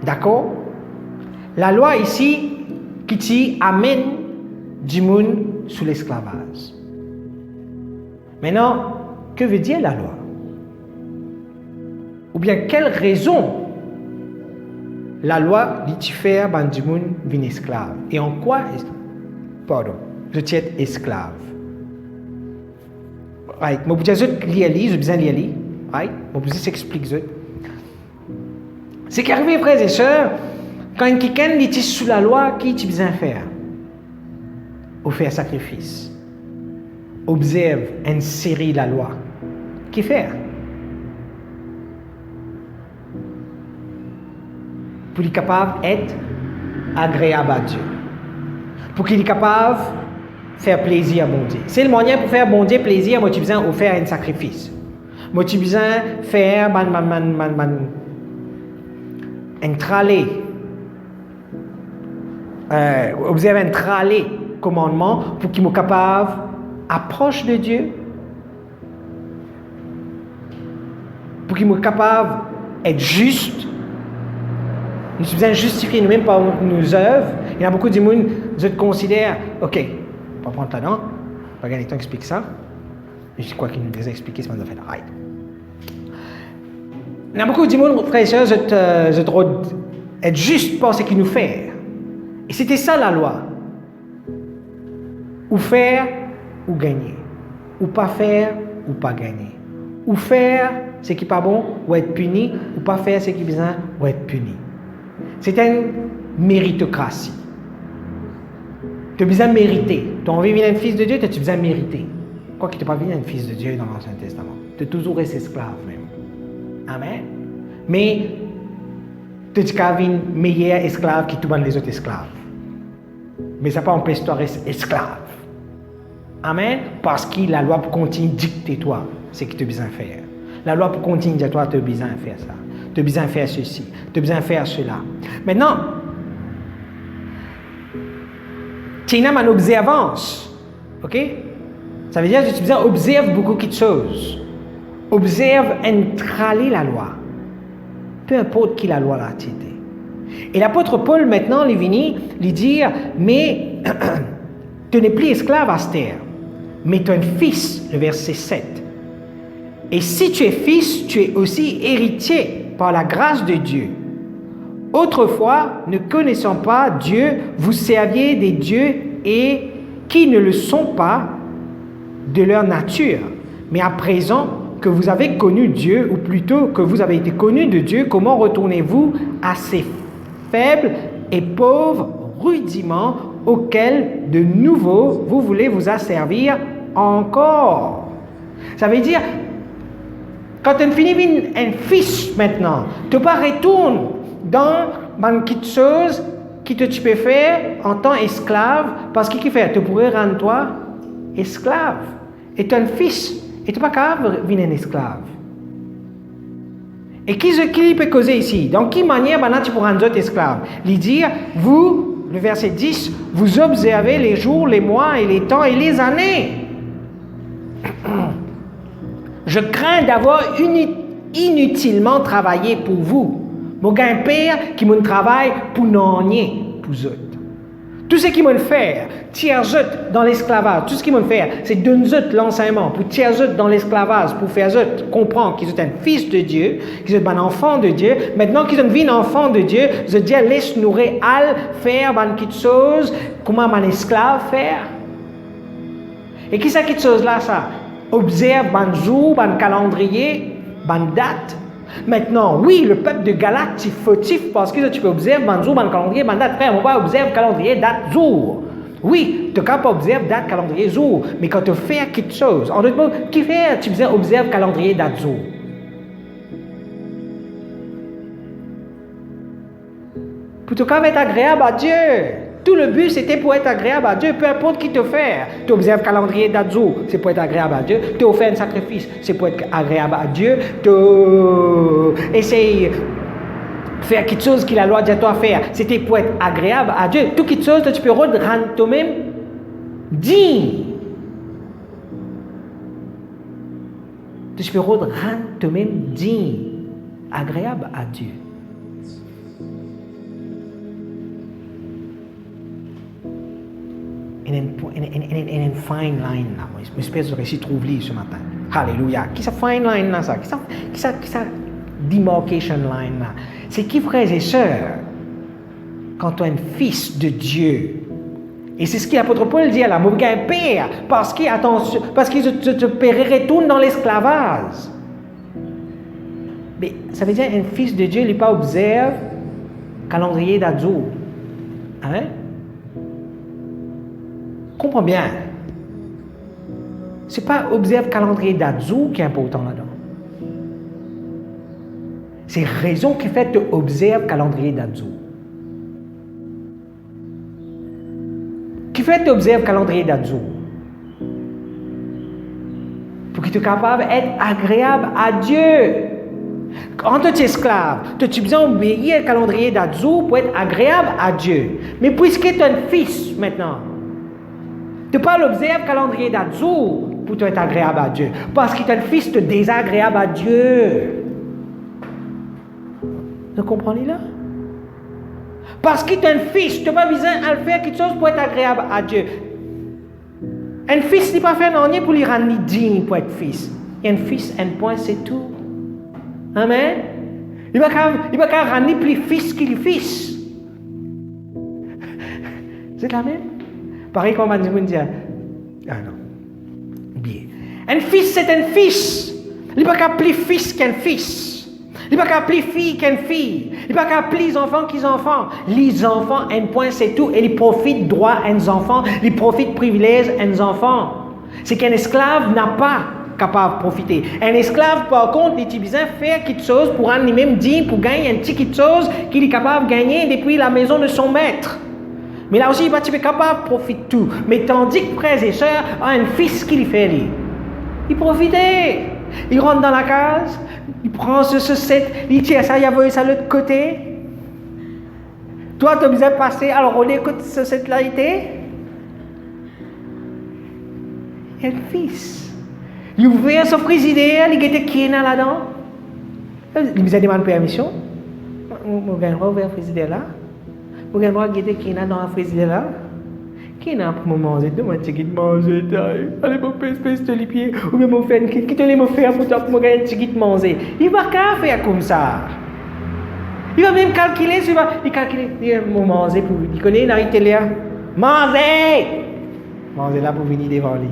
S1: D'accord? La loi ici, qui t'y amène du monde sous l'esclavage. Maintenant, que veut dire la loi? Ou bien, quelle raison la loi dit faire du monde vin esclave? Et en quoi, pardon, je tiens esclave? Right. Je vais vous lire, right? Je vais vous expliquer. C'est qu'arrivé, frères et sœurs, quand quelqu'un est sous la loi, qu'est-ce qu'il besoin faire? Ou faire sacrifice. Observe, insérer la loi. Qu'est-ce faire? Pour qu'il soit capable d'être agréable à Dieu. Pour qu'il soit capable de faire plaisir à mon Dieu. C'est le moyen pour faire bon Dieu plaisir, moi tu besoin de faire un sacrifice. Moi tu besoin de faire un tralé. Observe un tralé commandement pour qu'il soit capable d'approcher de Dieu. Pour qu'il soit capable d'être juste. Nous sommes besoin de justifier nous-mêmes par nos œuvres. Il y a beaucoup de monde qui considèrent, ok, on va prendre ta dent, on va gagner le temps d'expliquer ça. Je crois qu'il nous les a expliqué ce qu'on a fait. Right. Il y a beaucoup de monde, frères et sœurs, je dois être juste par ce qu'il nous fait. Et c'était ça la loi. Ou faire, ou gagner. Ou pas faire, ou pas gagner. Ou faire ce qui n'est pas bon, ou être puni, ou pas faire ce qui est bien, ou être puni. C'est une méritocratie. Tu as besoin de mériter. Tu as envie de devenir un fils de Dieu, tu as besoin de mériter. Quoi qu'il n'ait pas devenu un fils de Dieu dans l'Ancien Testament. Tu es toujours resté esclave même. Amen. Mais tu es un meilleur esclave que tous les autres esclaves. Mais ça n'a pas empêché toi de rester esclave. Amen. Parce que la loi continue de dicter toi ce que tu as besoin de faire. La loi continue de dire toi tu as besoin de faire ça. Tu as besoin de faire ceci, tu as besoin de faire cela. Maintenant, tu as une observance. Ok? Ça veut dire que tu as besoin d'observer beaucoup de choses. Observe et traler la loi. Peu importe qui la loi l'a été. Et l'apôtre Paul, maintenant, il est venu lui dire, mais tu n'es plus esclave à cette terre, mais tu es un fils, le verset 7. Et si tu es fils, tu es aussi héritier par la grâce de Dieu. Autrefois, ne connaissant pas Dieu, vous serviez des dieux et qui ne le sont pas de leur nature. Mais à présent que vous avez connu Dieu, ou plutôt que vous avez été connu de Dieu, comment retournez-vous à ces faibles et pauvres rudiments auxquels de nouveau vous voulez vous asservir encore? Ça veut dire, quand tu finis un fils maintenant, tu ne pas retourner dans une petite chose que tu peux faire en tant qu'esclave, parce que tu pourrais rendre toi esclave. Et tu es un fils, et tu n'es pas capable de devenir un esclave. Et qui peut causer ici? Dans quelle manière maintenant tu pourras rendre esclave? Il dit, vous, le verset 10, vous observez les jours, les mois et les temps et les années. Je crains d'avoir inutilement travaillé pour vous. Mon père qui me travaille pour n'en pour eux. Tout ce qu'ils vont faire, tiers dans l'esclavage, tout ce qu'ils vont faire, c'est donner l'enseignement pour tiers dans l'esclavage, pour faire comprendre qu'ils sont un fils de Dieu, qu'ils sont un enfant de Dieu. Maintenant qu'ils deviennent enfants de Dieu, Dieu laisse nous faire quelque chose, comment un esclave faire. Et qui c'est cette chose-là, ça? Observe un jour, un calendrier, une date. Maintenant, oui, le peuple de Galate, c'est fautif parce que tu peux observer un jour, un calendrier, une date. Frère, on va observer calendrier, date, jour. Oui, tu peux observer date, calendrier, jour. Mais quand tu fais quelque chose, en d'autres mots, qui fait, tu peux observer calendrier, date, jour. Pour te être agréable à Dieu. Tout le but, c'était pour être agréable à Dieu, peu importe qui te fait. Tu observes calendrier d'Adzo, c'est pour être agréable à Dieu. Tu offres un sacrifice, c'est pour être agréable à Dieu. Tu essayes de faire quelque chose que la loi dit à toi faire, c'était pour être agréable à Dieu. Tout quelque chose que tu peux rendre toi-même digne. Tu peux rendre toi-même digne, agréable à Dieu. Il y a une fine line là. J'espère que je trouve ce matin. Alléluia. Qui est cette fine line là ça? Qui est demarcation line là? C'est qui, frères et sœurs, quand tu es un fils de Dieu, et c'est ce que l'apôtre Paul dit à la mauvais père, parce que te père retourne dans l'esclavage. Mais ça veut dire un fils de Dieu, il n'est pas observe calendrier d'Adzo. Hein? Comprends bien. C'est pas observe calendrier d'Adzo qui est important là-dedans. C'est raison qui fait que tu observes calendrier d'Adzo. Qui fait que tu observes calendrier d'Adzo? Pour que tu sois capable d'être agréable à Dieu. Quand tu es esclave, tu as besoin d'obéir le calendrier d'Adzo pour être agréable à Dieu. Mais puisque tu es un fils maintenant, tu ne peux pas l'observer le calendrier d'Adzo pour être agréable à Dieu. Parce que tu es un fils de désagréable à Dieu. Vous comprenez là? Parce que tu es un fils, tu n'as pas besoin de faire quelque chose pour être agréable à Dieu. Un fils n'est pas fait rien pour lui rendre digne pour être fils. Un fils, un point, c'est tout. Amen. Il ne va pas rendre plus fils qu'il est fils. C'est la même. Pareil comme on dit. Ah non. Bien. Un fils, c'est un fils. Il ne va pas plus fils qu'un fils. Il ne va pas plus fille qu'une fille. Il ne va pas plus les enfants qu'ils enfants. Les enfants, un point, c'est tout. Et ils profitent droit à uns enfants. Ils profitent privilèges à uns enfants. C'est qu'un esclave n'a pas capable de profiter. Un esclave, par contre, il a besoin de faire quelque chose pour rendre lui-même digne, pour gagner un petit quelque chose qu'il est capable de gagner depuis la maison de son maître. Mais là aussi, il va être capable de profiter de tout. Mais tandis que frères et sœurs, un fils qu'il fait, lui, il profitait. Il rentre dans la case, il prend il tire ça, il a ça de l'autre côté. Toi, tu as besoin de passer, alors on écoute cette là été. Il y a un fils. Il ouvre son frigidaire, il était qui là-dedans. Il me demande permission. Je vais ouvrir le frigidaire là. Je vais voir qui était qui dans le frigidaire là. Qui n'a pour manger, demande qui te manger, allez mon pèse de les pieds, ou bien mon frère, qui te les faire pour toi pour gagner un petit manger. Il va pas faire comme ça. Il va même calculer, il calcule, il va manger pour, il connaît la réalité là. Manger! Manger là pour venir devant lui.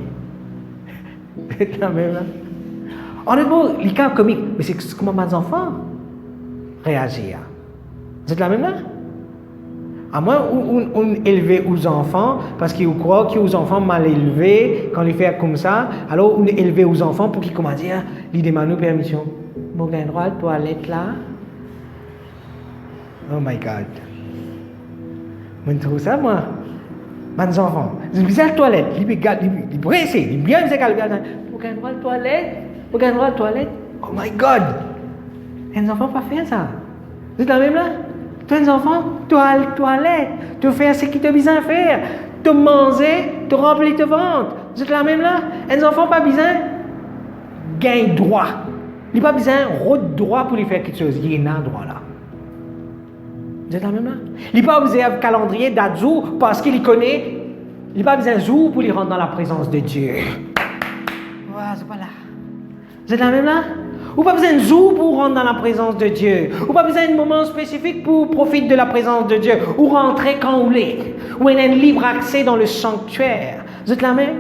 S1: C'est la même là. Honnêtement, les cas comiques, mais c'est comment mes enfants réagissent. C'est la même là? À moins on élever aux enfants, parce qu'ils croient que les enfants mal élevés, quand ils font comme ça, alors on élever aux enfants pour qu'ils, comment dire, ils demandent permission. Bon, il y a un droit à la toilette là. Oh my God. Je trouve ça, moi. Mes enfants, ils visent à la toilette, ils pressent, ils bien visent à la toilette. Vous avez un droit à la toilette? Vous avez un droit à la toilette? Oh my God! Les enfants ne pas faire ça. Vous êtes la même là? Tu as un enfant, tu as la toilette, tu fais ce qu'ils te besoin de faire. Tu manger, tu remplis tes ventre. Vous êtes la même là? Les enfants pas besoin gain droit. Ils n'ont pas besoin de droit pour lui faire quelque chose. Il y a un droit là. Vous êtes la même là? Il n'a pas besoin de calendrier d'Adzou parce qu'il connaît. Il n'a pas besoin de jour pour lui rentrer dans la présence de Dieu. Ouais, c'est pas là. Vous êtes la même là? Ou pas besoin de jour pour rentrer dans la présence de Dieu. Ou pas besoin de moment spécifique pour profiter de la présence de Dieu. Ou rentrer quand vous voulez. Ou il y a un libre accès dans le sanctuaire. Vous êtes la même?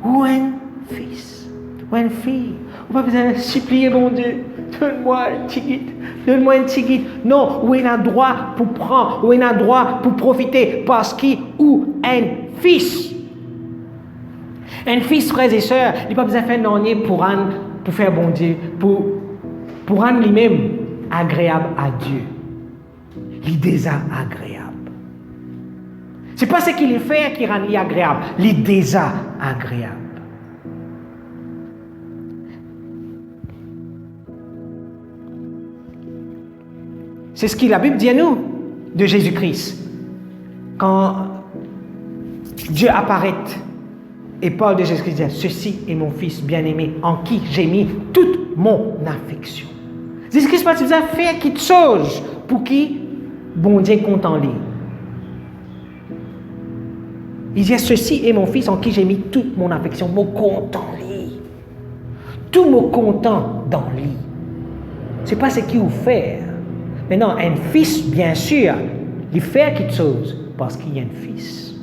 S1: Ou un fils. Ou une fille. Ou pas besoin de supplier mon Dieu. Donne-moi un petit guide. Donne-moi un petit guide. Non, où il a droit pour prendre. Où il a droit pour profiter. Parce qu'il ou un fils. Un fils, frères et sœurs, il n'a pas besoin de faire non pour faire bon Dieu, pour rendre lui-même agréable à Dieu. Il est déjà agréable. Ce n'est pas ce qu'il fait qui rend lui agréable, il est déjà agréable. C'est ce que la Bible dit à nous de Jésus-Christ. Quand Dieu apparaît, et Paul de Jésus-Christ dit, ceci est mon fils bien-aimé, en qui j'ai mis toute mon affection. Jésus-Christ va faire quelque chose pour qui bon Dieu compte en lui. Il dit, ceci est mon fils en qui j'ai mis toute mon affection, mon compte en lui. Tout mon content dans lui. Ce n'est pas ce qu'il veut faire. Maintenant, un fils, bien sûr, il fait quelque chose parce qu'il y a un fils.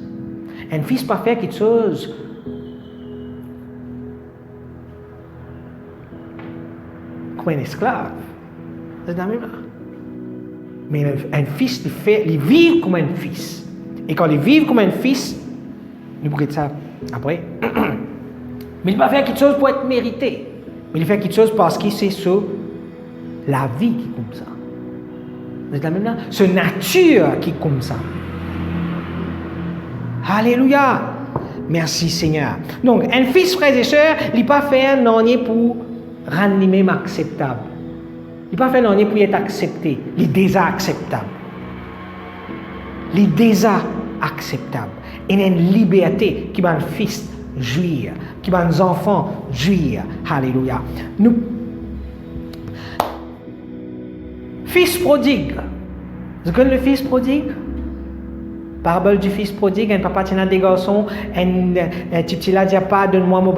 S1: Un fils pas faire quelque chose comme un esclave. C'est la même. Mais un fils, il vit comme un fils. Et quand il vit comme un fils, nous pourrons dire ça après. Mais il ne va pas faire quelque chose pour être mérité. Mais il fait quelque chose parce qu'il sait sur la vie qui est comme ça. C'est la même là. C'est nature qui est comme ça. Alléluia. Merci Seigneur. Donc, un fils, frères et sœurs, il ne pas faire non pour rendre lui-même acceptable. Il ne pas faire non pour être accepté. Il est déjà acceptable. Il est déjà acceptable. Il y a une liberté qui va un fils jouir, qui va un enfant jouir. Alléluia. Nous, fils prodigue. Vous connaissez le fils prodigue? Parabole du fils prodigue, un papa tient des garçons, un petit là dit pas, donne-moi mon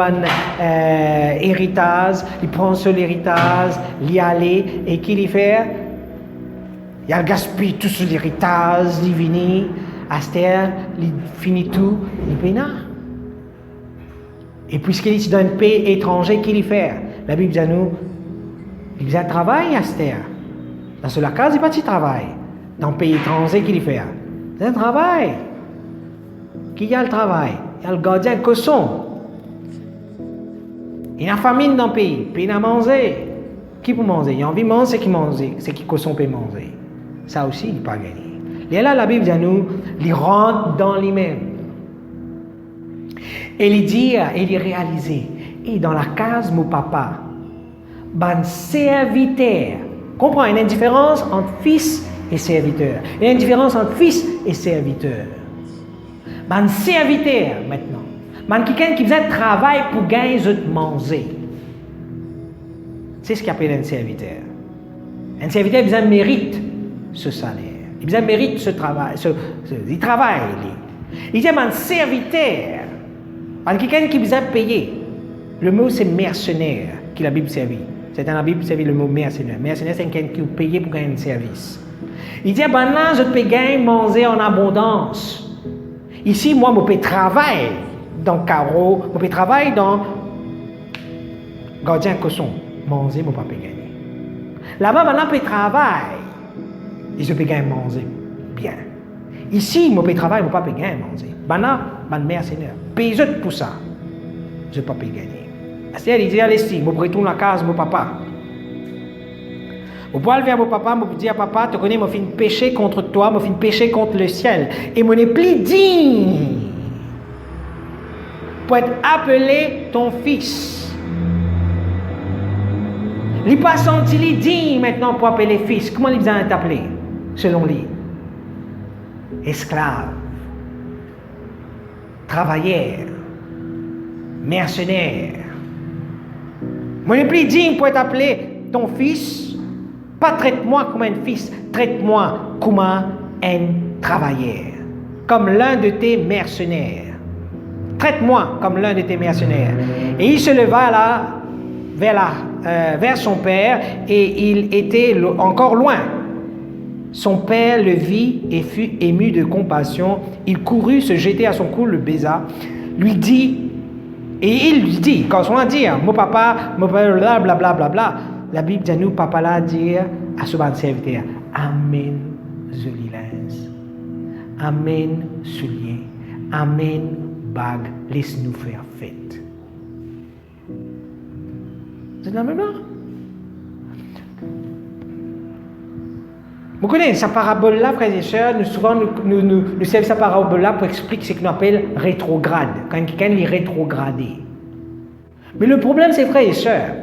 S1: héritage, il prend sur l'héritage, il y allait, et qu'il y fait? Il a gaspillé tout sur l'héritage, il vient, Astère, il finit tout, il pénard. Et puisqu'il est dans un pays étranger, qu'il y fait? La Bible dit à nous, il faisait un travail, Astère. Dans ce case, il pas de travail. Dans un pays étranger, qu'il y fait? C'est un travail. Qui a le travail? Il y a le gardien cochon. Il y a famine dans le pays. Puis il a mangé. Qui peut manger? Il a envie de manger, c'est qui mange. C'est qui cochon peut manger. Ça aussi, il n'est pas gagné. Et là, la Bible dit à nous, il rentre dans lui-même. Et il dit, et il réalise. Et dans la case, mon papa, ban serviteur. Comprends, il y a une différence entre fils et serviteur. Il y a une différence entre fils et serviteur. Un serviteur maintenant. Quelqu'un qui faisait travail pour gagner de manger. C'est ce qu'on appelle un serviteur. Un serviteur, il mérite ce salaire. Il mérite ce travail. Il travaille. Il dit un serviteur. Quelqu'un qui vous a payé. Le mot c'est mercenaire qui la Bible servit. C'est dans la Bible servit le mot mercenaire. Mercenaire c'est quelqu'un qui vous paye pour gagner un service. Il dit, ben là, je peux gagner, manger en abondance. Ici, moi, je peux travailler dans le carreau, je peux travailler dans gardien cochon. Manger, je ne peux pas gagner. Là-bas, maintenant, je peux travailler. Et je peux gagner, manger. Bien. Ici, je peux travailler, je ne peux pas gagner, manger. Maintenant, je suis mercenaire. Paye pour ça. Je ne peux pas gagner. C'est-à-dire, il dit, allez, si, je retourne à la case de mon papa. Vous pouvez aller vers mon papa, vous dire, papa, tu connais, je fais un péché contre toi, je fais un péché contre le ciel. Et je n'ai plus digne pour être appelé ton fils. Il n'est pas senti digne maintenant pour appeler fils. Comment il besoin d'être appelé, selon lui? Esclave, travailleur, mercenaire. Je n'ai plus digne pour être appelé ton fils. Pas traite-moi comme un fils, traite-moi comme un travailleur, comme l'un de tes mercenaires. Traite-moi comme l'un de tes mercenaires. Et il se leva là, vers son père, et il était encore loin. Son père le vit et fut ému de compassion. Il courut se jeter à son cou, le baisa, lui dit, et il lui dit, quand on va dire, mon papa, blablabla, la Bible dit à nous, papa là dit à ce bon serviteur, Amen, joli linge, Amen, soulier, Amen, bague, laisse-nous faire fête. C'est la même là? Vous connaissez sa parabole-là, frères et sœurs, nous servons sa parabole-là pour expliquer ce qu'on appelle rétrograde, quand quelqu'un est rétrogradé. Mais le problème, c'est, frères et sœurs,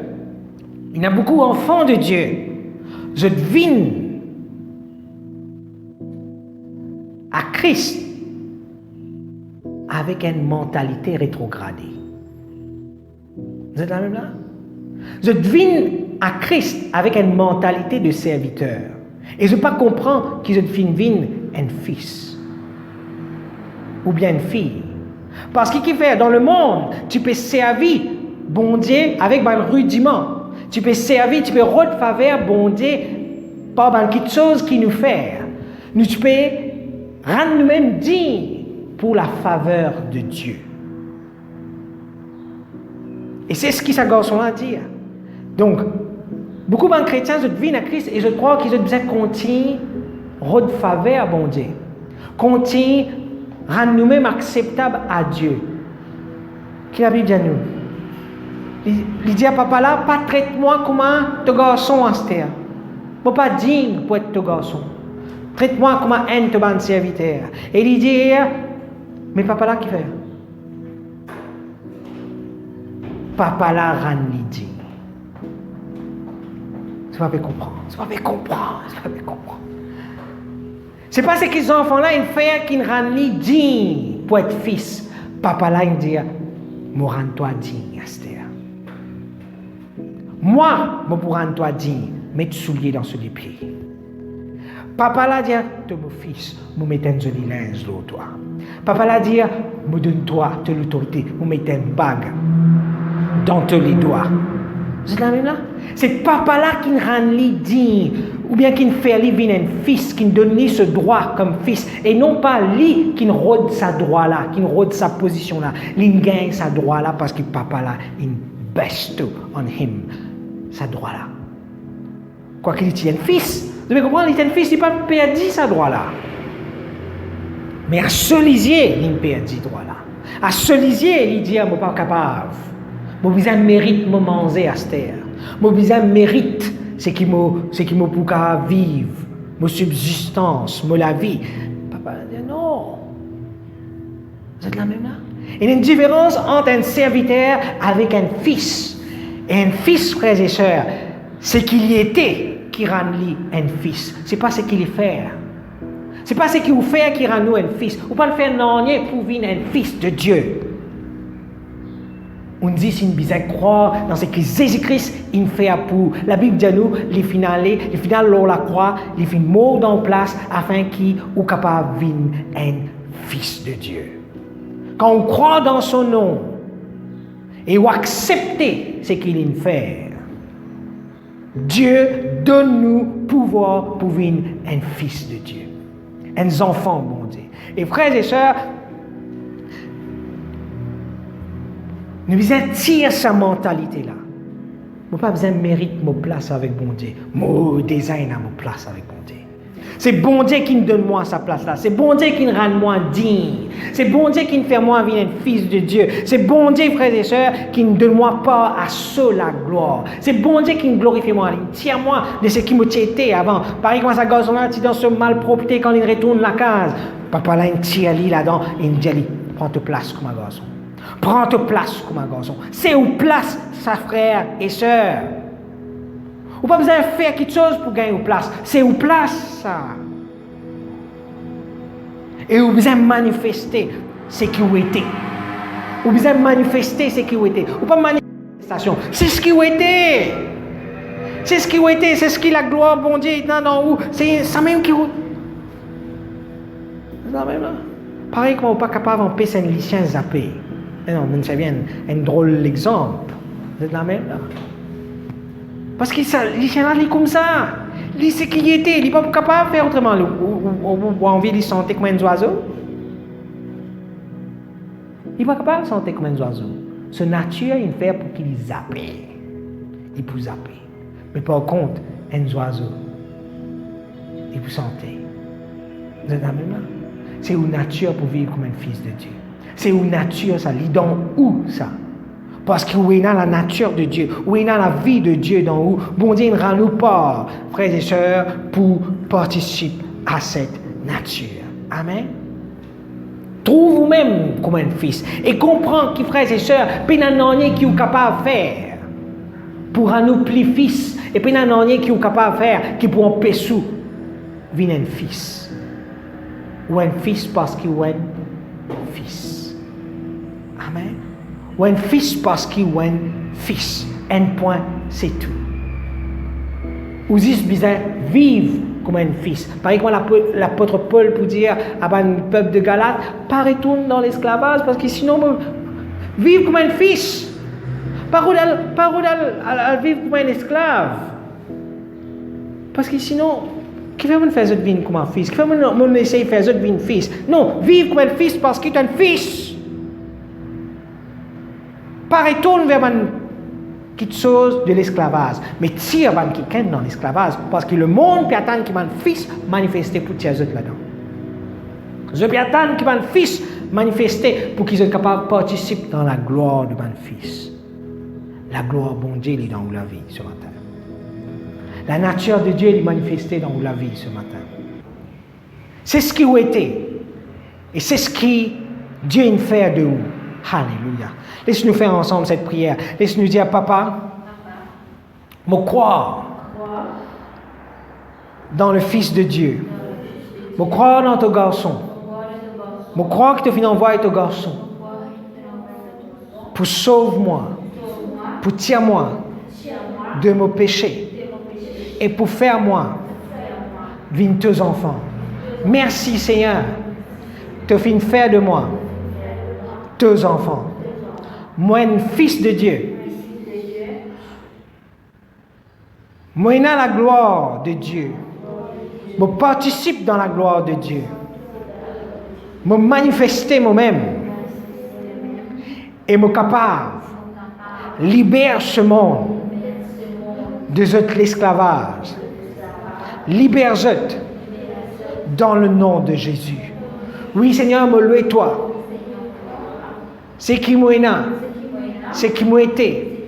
S1: il y a beaucoup d'enfants de Dieu. Je devine à Christ avec une mentalité rétrogradée. Vous êtes la même là? Je devine à Christ avec une mentalité de serviteur. Et je ne pas comprendre que je devine un fils ou bien une fille. Parce qu'il fait dans le monde, tu peux servir bon Dieu avec un rudiment. Tu peux servir, tu peux rendre faveur bon Dieu par quelque chose qui nous fait. Tu peux rendre nous-mêmes dignes pour la faveur de Dieu. Et c'est ce que ce garçon a dit. Donc, beaucoup de chrétiens, je devinent à Christ et je crois qu'ils ont besoin de continuer à rendre faveur à bon Dieu. Continuer à rendre nous-mêmes acceptables à Dieu. Qu'est-ce que la Bible dit à nous? Il dit à papa là, pas traite-moi comme un ton garçon en terre. Je ne pas digne pour être ton garçon. Traite-moi comme un ton serviteur. Et il dit, mais papa là qui fait? Papa là rend digne. Tu vas comprendre. C'est pas ce que les enfants là ils font qui rendent digne pour être fils. Papa là il dit, moi rends-toi digne, Esther. Moi, je pour rendre toi digne, mets tes souliers dans ce pieds. Papa l'a dit, mon fils, je mets un joli linge sur toi. Papa l'a dit, je donne-toi de l'autorité, je mets une bague dans tous les doigts. C'est la même là? C'est papa là qui rend digne, ou bien qui fait lui un fils, qui donne lui ce droit comme fils, et non pas lui qui rôde sa droit là, qui rôde sa position là, il gagne sa droit là parce que papa là, il bestow on him sa droit là. Quoi qu'il ait un fils, vous devez comprendre, il est un fils, il n'a pas perdu sa droit là. Mais à ce lisier, il perdit droit là. À ce lisier, il dit, je ne suis pas capable. Mon besoin mérite mon manger à cette terre. Mon besoin mérite ce qui me pour vivre, mon subsistance, la vie. Papa dit non. Vous êtes la même là? Il y a une différence entre un serviteur avec un fils. Et un fils, frères et sœurs, c'est qu'il y était qui rend lui un fils. Ce n'est pas ce qu'il fait. Ce n'est pas ce qu'il vous fait qui rend nous un fils. Vous ne pouvez pas le faire non pour venir un fils de Dieu. On dit si nous besoin croire dans ce que Jésus-Christ il fait pour. La Bible dit à nous, les finales lors la croix, les fins mort dans place afin qu'il soit capable de venir un fils de Dieu. Quand on croit dans son nom et on accepte ce qu'il fait, Dieu donne-nous pouvoir pour venir un fils de Dieu, un enfant, bon Dieu. Et frères et sœurs, nous besoin tirer sa mentalité-là. Nous pas besoin de mérite mon place avec bon Dieu. Mon design à mon place avec bon Dieu. C'est bon Dieu qui me donne moi sa place là. C'est bon Dieu qui me rend moi digne. C'est bon Dieu qui me fait moi venir un fils de Dieu. C'est bon Dieu, frères et sœurs, qui me donne moi pas à ce la gloire. C'est bon Dieu qui me glorifie moi. Il tire moi de ce qui me tient avant. Pareil comme ça, garçon là, tu dans ce malpropreté quand il retourne la case. Papa là, il tire lui là-dedans et il me dit, prends ta place comme un garçon. Prends ta place comme un garçon. C'est où place, sa frère et sœur. Ou pas besoin de faire quelque chose pour gagner une place. C'est où place ça. Et vous besoin de manifester ce qui vous était. Vous besoin de manifester ce qui vous était. Ou pas manifestation. C'est ce qui vous était. C'est ce qui a été, c'est ce qui la gloire, bon Dieu, dans où. C'est ça même qui. C'est ça même là. Pareil qu'on n'est pas capable de passer une licence zappée. Non, mais c'est bien un drôle d'exemple. C'est la même là. Parce que ça, les chiens là, ils comme ça. Ils c'est qui était, ils ne sont pas capables de faire autrement. Ou envie de sentir comme un oiseau. Ils ne sont pas capables de sentir comme un oiseau. Ce nature, il fait pour qu'ils zappent. Ils peuvent zapper. Mais par contre, un oiseau, il peut sentir. Vous êtes la même là? C'est une nature pour vivre comme un fils de Dieu. C'est une nature, ça. Lit dans où ça? Parce que où est dans la nature de Dieu, où est dans la vie de Dieu, dans où bon Dieu rend nous part, frères et sœurs, pour participer à cette nature. Amen. Trouve vous-même comme un fils et comprends que frères et sœurs, puis n'en qui est capable de faire pour en nous plus fils et puis n'en qui est capable de faire qui pour en pesou vient un fils ou un fils parce qu'il est un fils. Amen. Ou un fils parce qu'il est un fils. Un point, c'est tout. Ou juste besoin vivre comme un fils. Par exemple, l'apôtre Paul pour dire à le peuple de Galate, pas retourne dans l'esclavage parce que sinon, vivre comme un fils. Pas vivre comme un esclave. Parce que sinon, qui fait me faire cette vie comme un fils? Qui fait me essayer de faire cette vie un fils? Non, vivre comme un fils parce qu'il est un fils. Pas retourne vers quelque chose de l'esclavage, mais tire vers quelqu'un dans l'esclavage, parce que le monde peut attendre qu'il y ait un fils manifesté pour tirer là-dedans. Je peux attendre qu'il y ait un fils manifesté pour qu'ils soient capables de participer dans la gloire de mon fils. La gloire, bon Dieu, est dans la vie ce matin. La nature de Dieu est manifestée dans la vie ce matin. C'est ce qui a été. Et c'est ce qui Dieu fait de vous. Alléluia. Laisse-nous faire ensemble cette prière. Laisse-nous dire, Papa, me croire dans le Fils de Dieu. Me croire dans ton garçon. Me croire que tu viens envoyer ton garçon. Pour sauver-moi. Pour tirer moi de mes péchés. Et pour faire moi vins tes enfants. Merci Seigneur. Tu viens faire de moi tes enfants. Moi, un fils de Dieu. Moi, dans la gloire de Dieu. Je participe dans la gloire de Dieu. Je manifester moi-même. Et je suis capable de libérer ce monde de l'esclavage. Libère-je dans le nom de Jésus. Oui, Seigneur, me loue toi. C'est qui moi là, c'est qui moi été,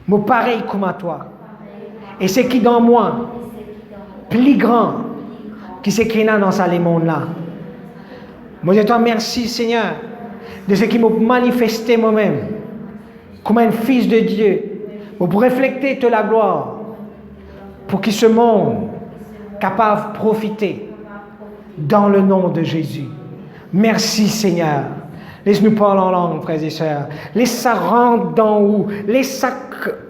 S1: moi pareil comme à toi. Et c'est qui dans moi, plus grand, qui c'est qui là dans ce monde-là. Moi je te remercie Seigneur, de ce qui m'a manifesté moi-même, comme un fils de Dieu, pour refléter de la gloire, pour que ce monde capable de profiter dans le nom de Jésus. Merci Seigneur. Laisse-nous parler en langue, frères et sœurs. Laisse ça rentrer dans où. Laisse ça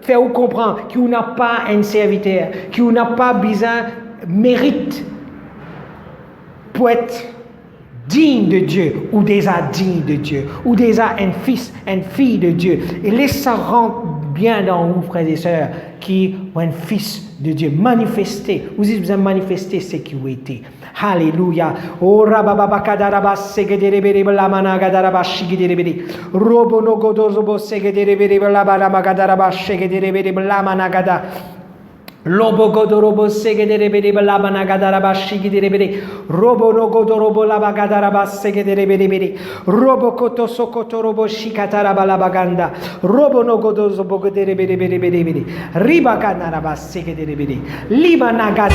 S1: faire ou comprendre qu'on n'a pas un serviteur, qu'on n'a pas besoin mérite pour être digne de Dieu, ou déjà digne de Dieu, ou déjà un fils, une fille de Dieu. Et laisse ça rentrer bien dans vous, frères et sœurs, qui ont un fils de Dieu manifesté. Vous avez besoin de manifester ce qui a été. Alléluia. Oh rababa kadaraba segederebere lamana gadaraba shigiderebere. Robo no godorobo segederebere lamana gadaraba shigiderebere lamana gada. Lobo godorobo segederebere lamana gadaraba shigiderebere. Robo no godorobo labagadaraba segederebere. Robo koto sokoto robo shikataraba labaganda. Robo no godorobo gederebere. Riba ganaraba segederebere. Liba nagada.